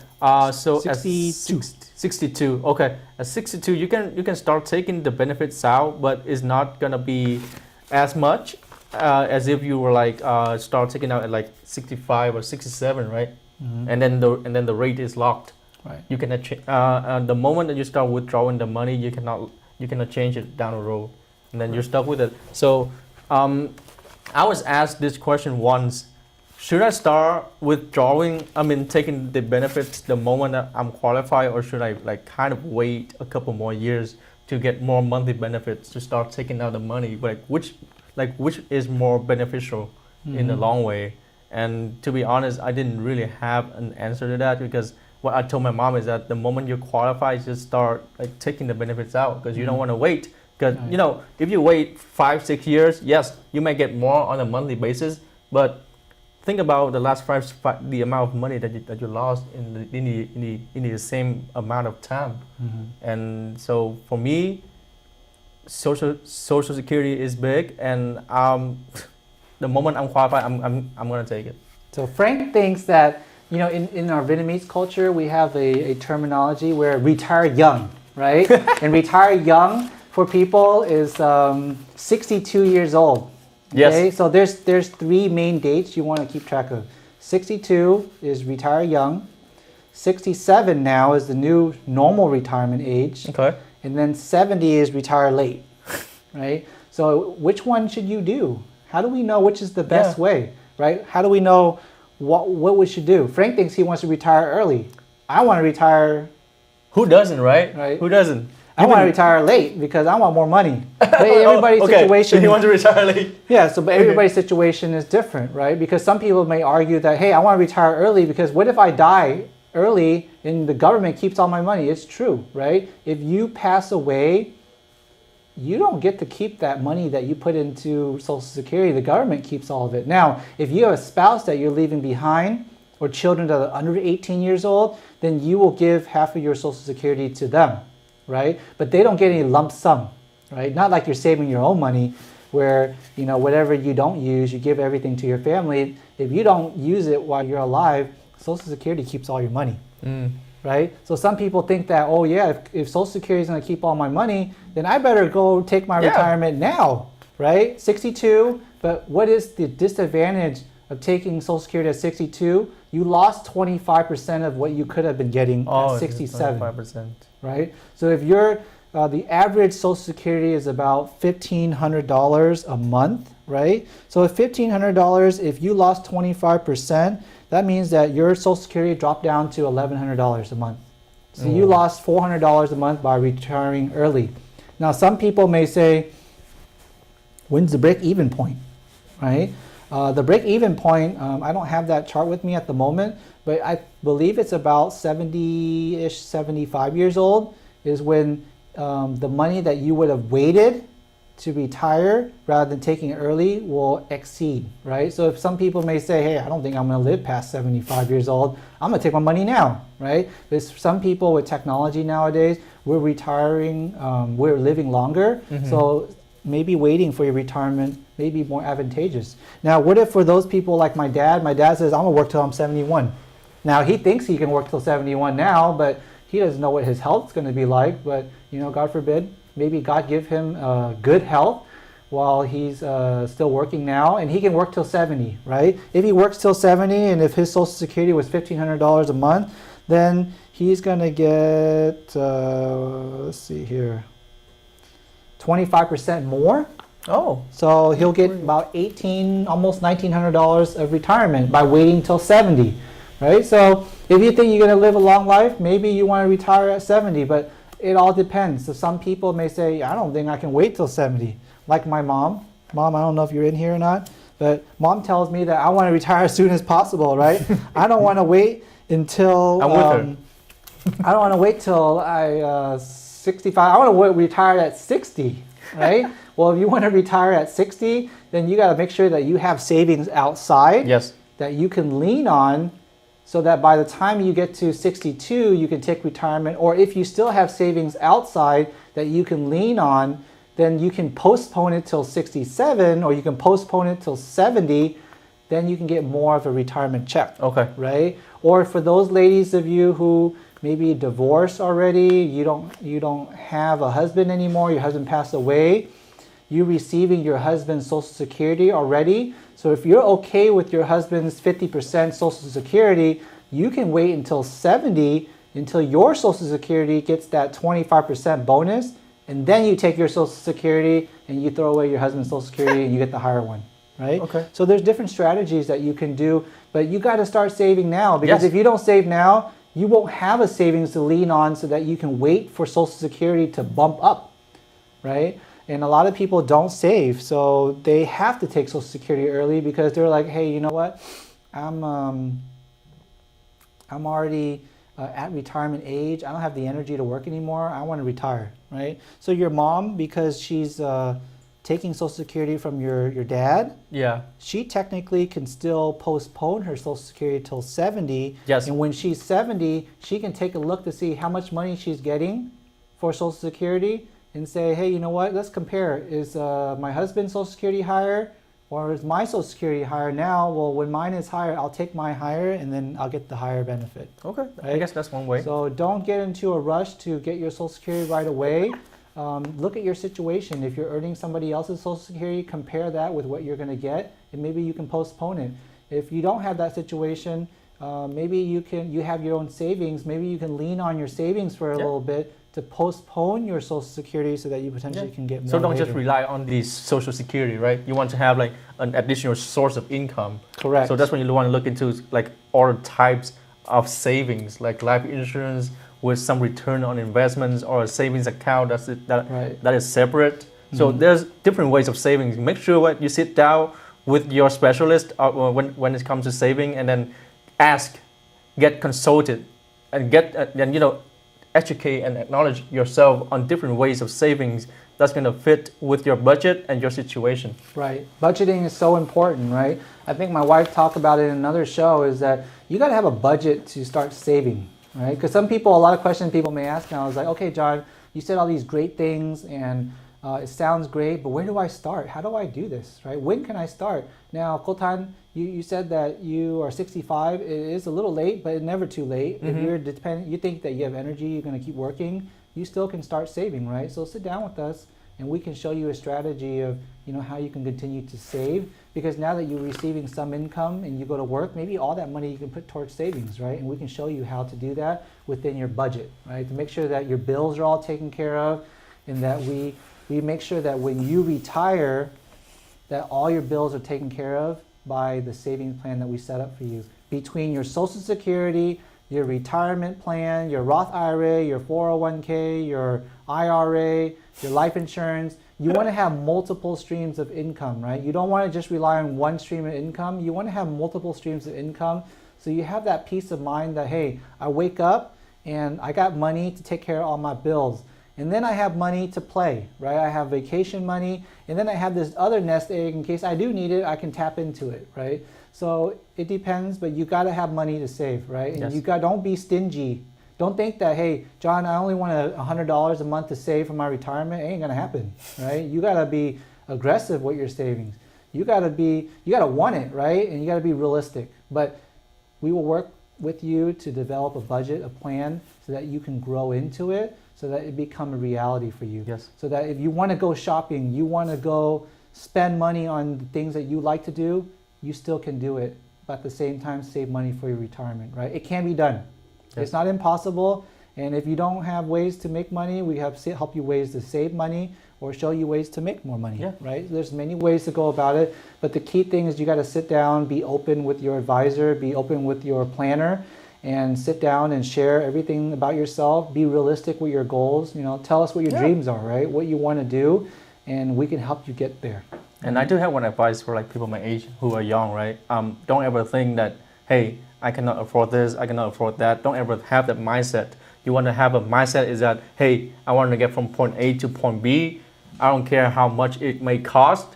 So 62. 62. Okay. At 62, you can start taking the benefits out, but it's not gonna be as much as if you were like start taking out at like 65 or 67, right? And then the rate is locked. Right. You cannot the moment that you start withdrawing the money, you cannot change it down the road, and then you're stuck with it. So I was asked this question once. Should I start taking the benefits the moment that I'm qualified, or should I like kind of wait a couple more years to get more monthly benefits to start taking out the money? But which is more beneficial in the long way? And to be honest, I didn't really have an answer to that, because what I told my mom is that the moment you qualify, just start like taking the benefits out, because you don't want to wait. Because if you wait 5-6 years, yes, you may get more on a monthly basis, but think about the last the amount of money that you lost in the same amount of time. And so for me, social security is big, and the moment I'm qualified, I'm gonna take it. So Frank thinks that You know, in our Vietnamese culture, we have a terminology where retire young, right? And retire young for people is 62 years old. Okay? Yes. So there's three main dates you want to keep track of. 62 is retire young. 67 now is the new normal retirement age. Okay. And then 70 is retire late, right? So which one should you do? How do we know which is the best way, right? How do we know what we should do? Frank thinks he wants to retire early. I want to retire. Who doesn't, right? Right. Who doesn't? I want to retire late because I want more money. But everybody's situation. So he wants to retire late. Yeah, so but everybody's situation is different, right? Because some people may argue that, hey, I want to retire early because what if I die early and the government keeps all my money? It's true, right? If you pass away, you don't get to keep that money that you put into Social Security. The government keeps all of it. Now, if you have a spouse that you're leaving behind or children that are under 18 years old, then you will give half of your Social Security to them, right? But they don't get any lump sum, right? Not like you're saving your own money where, you know, whatever you don't use, you give everything to your family. If you don't use it while you're alive, Social Security keeps all your money, right? So some people think that, oh yeah, if Social Security is going to keep all my money, then I better go take my retirement now, right? 62, but what is the disadvantage of taking Social Security at 62? You lost 25% of what you could have been getting at 67, 25%. right? So if you're, the average Social Security is about $1,500 a month, right? So if $1,500, if you lost 25%, that means that your Social Security dropped down to $1,100 a month. So you lost $400 a month by retiring early. Now, some people may say, when's the break-even point, right? The break-even point, I don't have that chart with me at the moment, but I believe it's about 70-ish, 75 years old is when the money that you would have waited to retire rather than taking it early will exceed, right? So if some people may say, hey, I don't think I'm going to live past 75 years old, I'm going to take my money now, right? But some people with technology nowadays, we're retiring, we're living longer, so maybe waiting for your retirement may be more advantageous. Now, what if for those people like my dad says, I'm going to work till I'm 71. Now, he thinks he can work till 71 now, but he doesn't know what his health's going to be like, but, you know, God forbid, maybe God give him good health while he's still working now, and he can work till 70, right? If he works till 70, and if his Social Security was $1,500 a month, then he's gonna get, let's see here, 25% more. Oh. So he'll get about almost $1,900 of retirement by waiting till 70, right? So if you think you're gonna live a long life, maybe you wanna retire at 70, but it all depends. So some people may say, I don't think I can wait till 70. Like my mom. Mom, I don't know if you're in here or not, but mom tells me that I want to retire as soon as possible, right? I don't want to wait until... I'm with her. I don't want to wait till I 65. I want to retire at 60, right? Well, if you want to retire at 60, then you got to make sure that you have savings outside that you can lean on, so that by the time you get to 62, you can take retirement. Or if you still have savings outside that you can lean on, then you can postpone it till 67, or you can postpone it till 70. Then you can get more of a retirement check. Okay. Right? Or for those ladies of you who maybe divorced already, you don't have a husband anymore, your husband passed away, you receiving your husband's Social Security already. So if you're okay with your husband's 50% Social Security, you can wait until 70 until your Social Security gets that 25% bonus, and then you take your Social Security and you throw away your husband's Social Security and you get the higher one, right? Okay. So there's different strategies that you can do, but you got to start saving now, because if you don't save now, you won't have a savings to lean on so that you can wait for Social Security to bump up, right? And a lot of people don't save, so they have to take Social Security early because they're like, hey, you know what? I'm already at retirement age. I don't have the energy to work anymore. I want to retire, right? So your mom, because she's taking Social Security from your dad, she technically can still postpone her Social Security till 70. Yes. And when she's 70, she can take a look to see how much money she's getting for Social Security and say, hey, you know what, let's compare. Is my husband's Social Security higher Or is my Social Security higher now? Well, when mine is higher, I'll take my higher and then I'll get the higher benefit. Okay, I Right? guess that's one way. So don't get into a rush to get your Social Security right away. Look at your situation. If you're earning somebody else's Social Security, compare that with what you're going to get, and maybe you can postpone it. If you don't have that situation, maybe you have your own savings. Maybe you can lean on your savings for a Yeah. little bit to postpone your Social Security so that you potentially can get more. So don't later. just rely on the Social Security, right? You want to have like an additional source of income. Correct. So that's when you want to look into like all types of savings, like life insurance with some return on investments, or a savings account Right. that is separate. So there's different ways of savings. Make sure what you sit down with your specialist when it comes to saving, and then ask, get consulted, and educate and acknowledge yourself on different ways of savings that's going to fit with your budget and your situation. Right. Budgeting is so important, right? I think my wife talked about it in another show, is that you got to have a budget to start saving, right? Because a lot of questions people may ask now is like, okay, John, you said all these great things and it sounds great, but where do I start? How do I do this, right? When can I start? Now, Kotan, you said that you are 65. It is a little late, but it's never tw late. If you think that you have energy, you're going to keep working, you still can start saving, right? So sit down with us and we can show you a strategy of how you can continue to save, because now that you're receiving some income and you go to work, maybe all that money you can put towards savings, right? And we can show you how to do that within your budget, right? To make sure that your bills are all taken care of, and that we make sure that when you retire, that all your bills are taken care of by the savings plan that we set up for you. Between your Social Security, your retirement plan, your Roth IRA, your 401k, your IRA, your life insurance, you want to have multiple streams of income, right? You don't want to just rely on one stream of income. You want to have multiple streams of income, so you have that peace of mind that, hey, I wake up and I got money to take care of all my bills. And then I have money to play, right? I have vacation money, and then I have this other nest egg in case I do need it, I can tap into it, right? So it depends, but you got to have money to save, right? And Yes. don't be stingy. Don't think that, hey, John, I only want $100 a month to save for my retirement. It ain't gonna happen, right? You gotta be aggressive with your savings. You gotta want it, right? And you gotta be realistic. But we will work with you to develop a budget, a plan, so that you can grow into it, so that it become a reality for you. Yes. So that if you want to go shopping, you want to go spend money on the things that you like to do, you still can do it, but at the same time save money for your retirement, right? It can be done. Yes. It's not impossible. And if you don't have ways to make money, we help you ways to save money or show you ways to make more money, Yeah. right? There's many ways to go about it, but the key thing is you got to sit down, be open with your advisor, be open with your planner, and sit down and share everything about yourself. Be realistic with your goals. Tell us what your dreams are, right? What you want to do, and we can help you get there. And I do have one advice for like people my age who are young, right? Don't ever think that, hey, I cannot afford this, I cannot afford that. Don't ever have that mindset. You want to have a mindset is that, hey, I want to get from point A to point B. I don't care how much it may cost.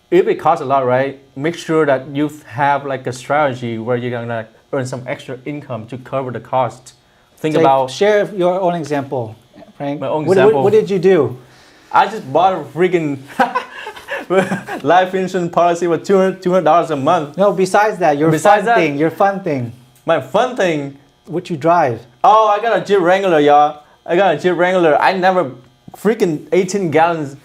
If it costs a lot, right, make sure that you have like a strategy where you're gonna earn some extra income to cover the cost. Share your own example, Frank. My own What example. did you do? I just bought a freaking life insurance policy with $200 a month. No, besides that, your fun thing. My fun thing. What you drive? Oh, I got a Jeep Wrangler, y'all. I never freaking 18 gallons.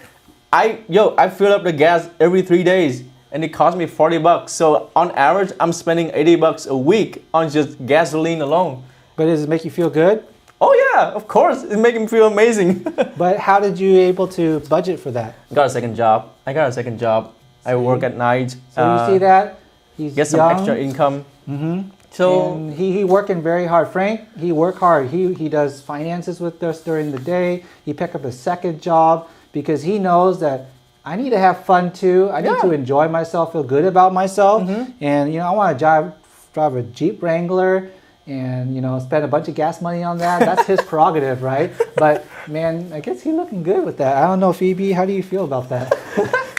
I fill up the gas every 3 days, and it cost me $40. So on average, I'm spending $80 a week on just gasoline alone. But does it make you feel good? Oh yeah, of course. It's making me feel amazing. But how did you able to budget for that? I got a second job. I work at night. So you see that? He's get some young. extra income. Mm-hmm. So and he working very hard. Frank, he work hard. He does finances with us during the day. He pick up a second job because he knows that I need to have fun too. I need to enjoy myself, feel good about myself. And I want to drive a Jeep Wrangler and spend a bunch of gas money on that. That's his prerogative, right? But man, I guess he's looking good with that. I don't know, Phoebe, how do you feel about that?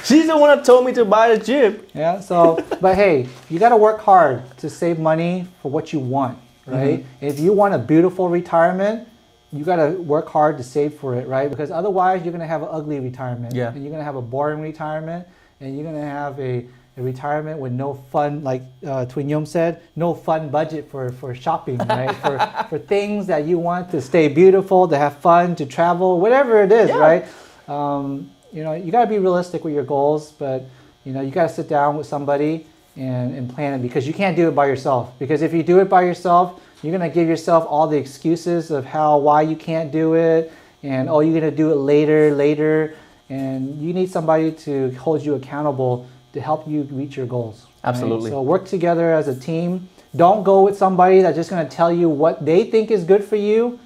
She's the one that told me to buy the Jeep. Yeah, but hey, you got to work hard to save money for what you want, right? If you want a beautiful retirement, you got to work hard to save for it, right? Because otherwise you're going to have an ugly retirement. Yeah. And you're going to have a boring retirement. and you're going to have a retirement with no fun, like Twin Yum said, no fun budget for shopping, right? for things that you want to stay beautiful, to have fun, to travel, whatever it is, right? You got to be realistic with your goals, but you got to sit down with somebody and plan it, because you can't do it by yourself. Because if you do it by yourself, you're going to give yourself all the excuses of why you can't do it, and you're going to do it later, and you need somebody to hold you accountable to help you reach your goals. Absolutely. Right? So work together as a team. Don't go with somebody that's just going to tell you what they think is good for you.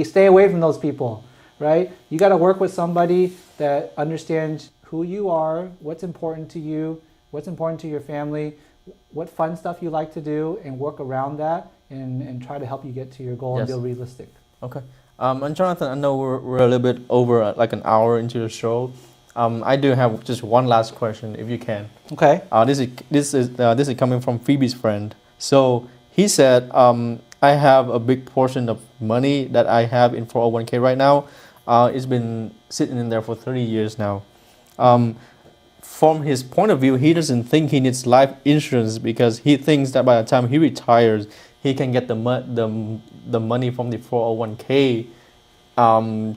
Stay away from those people, right? You got to work with somebody that understands who you are, what's important to you, what's important to your family, what fun stuff you like to do, and work around that and try to help you get to your goal and be realistic. Okay. And Jonathan, I know we're a little bit over like an hour into the show. I do have just one last question, if you can. Okay. This is coming from Phoebe's friend. So he said, I have a big portion of money that I have in 401k right now. It's been sitting in there for 30 years now. From his point of view, he doesn't think he needs life insurance, because he thinks that by the time he retires, he can get the money from the 401k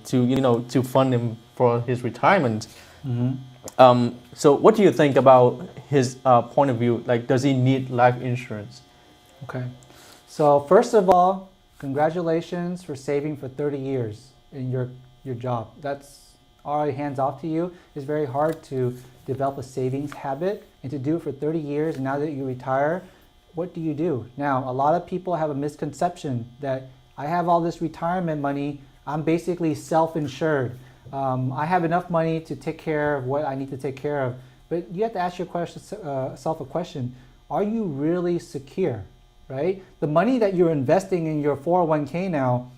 to fund him for his retirement. Mm-hmm. So what do you think about his point of view? Like, does he need life insurance? Okay. So first of all, congratulations for saving for 30 years in your job. That's already hands off to you. It's very hard to develop a savings habit, and to do it for 30 years. And now that you retire, what do you do? Now, a lot of people have a misconception that I have all this retirement money, I'm basically self-insured. I have enough money to take care of what I need to take care of. But you have to ask yourself a question. Are you really secure, right? The money that you're investing in your 401k now,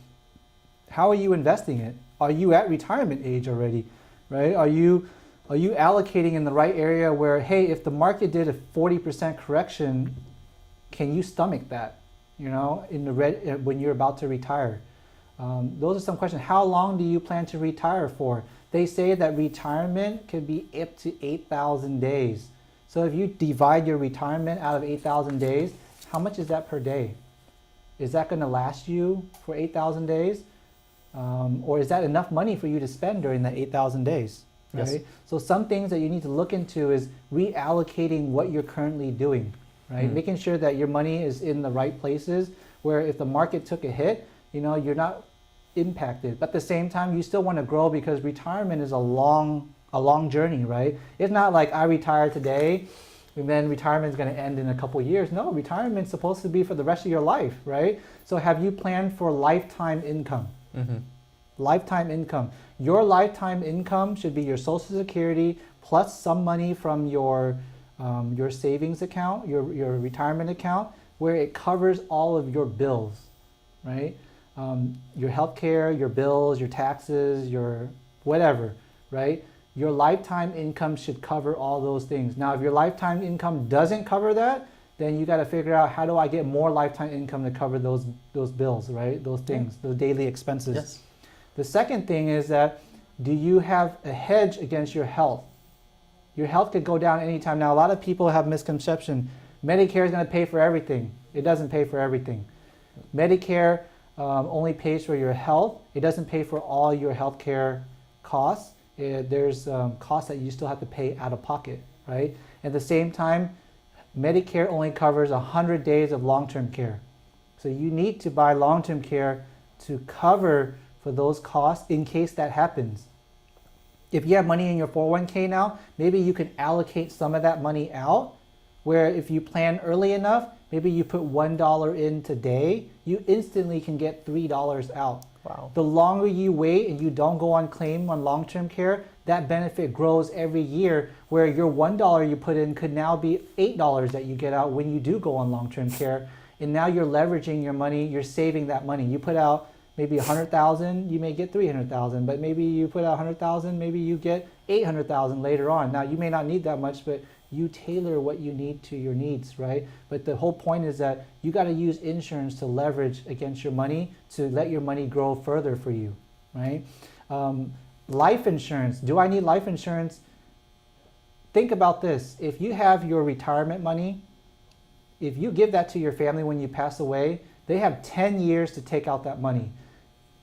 how are you investing it? Are you at retirement age already, right? Are you allocating in the right area where, hey, if the market did a 40% correction, can you stomach that, in the red when you're about to retire? Those are some questions. How long do you plan to retire for? They say that retirement could be up to 8,000 days. So if you divide your retirement out of 8,000 days, how much is that per day? Is that going to last you for 8,000 days? Or is that enough money for you to spend during that 8,000 days? Right? Yes. So some things that you need to look into is reallocating what you're currently doing, right? Making sure that your money is in the right places, where if the market took a hit, you're not impacted. But at the same time, you still want to grow, because retirement is a long journey, right? It's not like I retire today and then retirement is going to end in a couple of years. No, retirement's supposed to be for the rest of your life, right? So have you planned for lifetime income? Mm-hmm. Lifetime income. Your lifetime income should be your Social Security plus some money from your savings account, your retirement account, where it covers all of your bills, right? Your healthcare, your bills, your taxes, your whatever, right? Your lifetime income should cover all those things. Now, if your lifetime income doesn't cover that, then you got to figure out, how do I get more lifetime income to cover those bills, right? Those things, those daily expenses. Yes. The second thing is that, do you have a hedge against your health? Your health could go down anytime. Now, a lot of people have misconception. Medicare is going to pay for everything. It doesn't pay for everything. Medicare only pays for your health. It doesn't pay for all your healthcare costs. There's costs that you still have to pay out of pocket, right? At the same time, Medicare only covers 100 days of long-term care. So you need to buy long-term care to cover for those costs in case that happens. If you have money in your 401k now, maybe you can allocate some of that money out, where if you plan early enough, maybe you put $1 in today, you instantly can get $3 out. Wow. The longer you wait and you don't go on claim on long-term care, that benefit grows every year, where your $1 you put in could now be $8 that you get out when you do go on long-term care. And now you're leveraging your money, you're saving that money. You put out maybe 100,000, you may get 300,000, but maybe you put out 100,000, maybe you get 800,000 later on. Now, you may not need that much, but you tailor what you need to your needs, right? But the whole point is that you got to use insurance to leverage against your money, to let your money grow further for you, right? Life insurance. Do I need life insurance? think about this. If you have your retirement money, if you give that to your family when you pass away, they have 10 years to take out that money.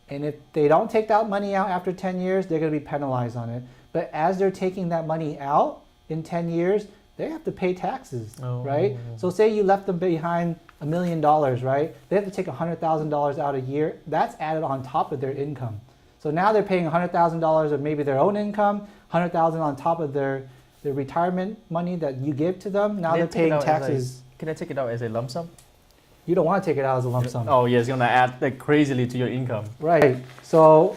And if they don't take that money out after 10 years, they're going to be penalized on it. But as they're taking that money out in 10 years, they have to pay taxes, right? So say you left them behind $1 million, right? They have to take $100,000 out a year. That's added on top of their income. So now they're paying $100,000 of maybe their own income, $100,000 on top of their retirement money that you give to them. Now they're paying taxes. Can I take it out as a lump sum? You don't want to take it out as a lump sum. Oh, yeah, it's going to add like crazily to your income. Right. So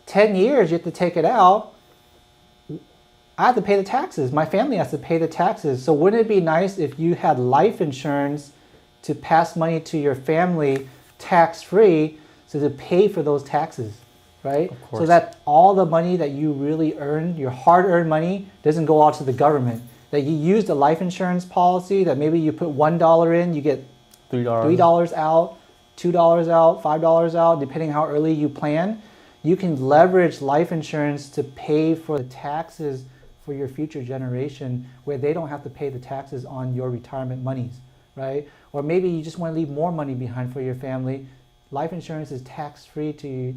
10 years, you have to take it out. I have to pay the taxes. My family has to pay the taxes. So wouldn't it be nice if you had life insurance to pass money to your family tax-free, so to pay for those taxes, right? Of course. So that all the money that you really earn, your hard-earned money, doesn't go out to the government. That you use the life insurance policy, that maybe you put $1 in, you get $3 out, $2 out, $5 out, depending how early you plan. You can leverage life insurance to pay for the taxes for your future generation, where they don't have to pay the taxes on your retirement monies, right? Or maybe you just want to leave more money behind for your family. Life insurance is tax-free to you,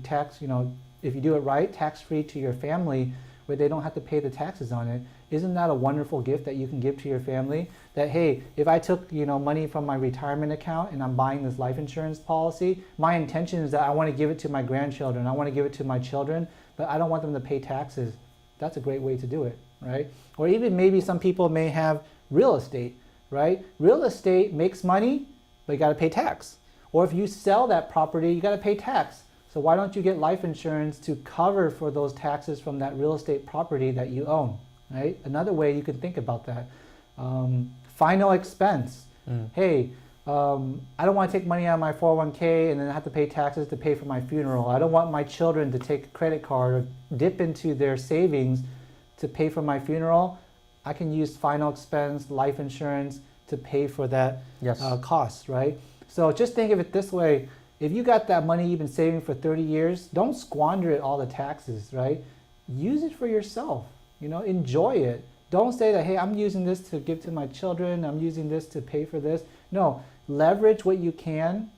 if you do it right, tax-free to your family, where they don't have to pay the taxes on it. Isn't that a wonderful gift that you can give to your family? That, hey, if I took money from my retirement account and I'm buying this life insurance policy, my intention is that I want to give it to my grandchildren, I want to give it to my children, but I don't want them to pay taxes. That's a great way to do it, right? Or even maybe some people may have real estate, right? Real estate makes money, but you got to pay tax. Or if you sell that property, you got to pay tax. So why don't you get life insurance to cover for those taxes from that real estate property that you own, right? Another way you can think about that. Final expense. Hey, I don't want to take money out of my 401k and then have to pay taxes to pay for my funeral. I don't want my children to take a credit card or dip into their savings to pay for my funeral. I can use final expense, life insurance to pay for that cost, right? So just think of it this way. If you got that money you've been saving for 30 years, don't squander it all the taxes, right? Use it for yourself, enjoy it. Don't say that, hey, I'm using this to give to my children, I'm using this to pay for this. No, leverage what you can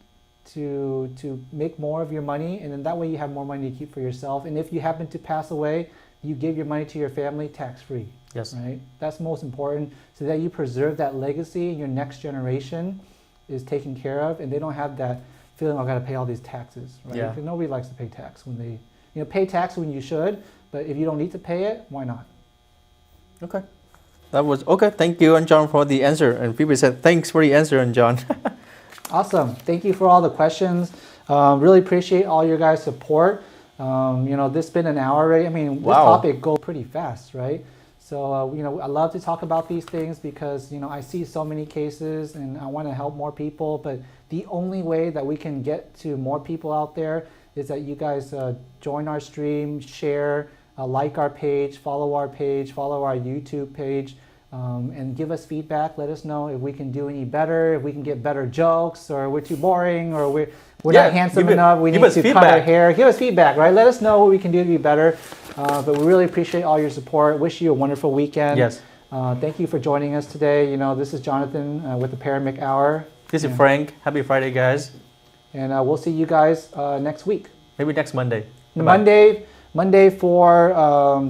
to make more of your money, and then that way you have more money to keep for yourself. And if you happen to pass away, you give your money to your family tax-free. Yes. Right? That's most important, so that you preserve that legacy and your next generation is taken care of, and they don't have that feeling, I got to pay all these taxes, right? Yeah. Because nobody likes to pay tax when they, pay tax when you should, but if you don't need to pay it, why not? Okay. That was okay. Thank you, and John, for the answer. And people said, thanks for the answer, and John. Awesome. Thank you for all the questions. Really appreciate all your guys' support. This has been an hour already. I mean, this topic goes pretty fast, right? So, I love to talk about these things because, I see so many cases and I want to help more people. But the only way that we can get to more people out there is that you guys join our stream, share, like our page, follow our YouTube page, and give us feedback. Let us know if we can do any better, if we can get better jokes, or we're too boring, or we're not handsome enough, we need to cut our hair. Give us feedback, right? Let us know what we can do to be better. But we really appreciate all your support. Wish you a wonderful weekend. Yes. Thank you for joining us today. This is Jonathan with the Paramic Hour. This is Frank. Happy Friday, guys. And we'll see you guys next week. Maybe next Monday. Monday for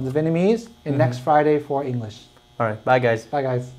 the Vietnamese, and next Friday for English. All right. Bye, guys. Bye, guys.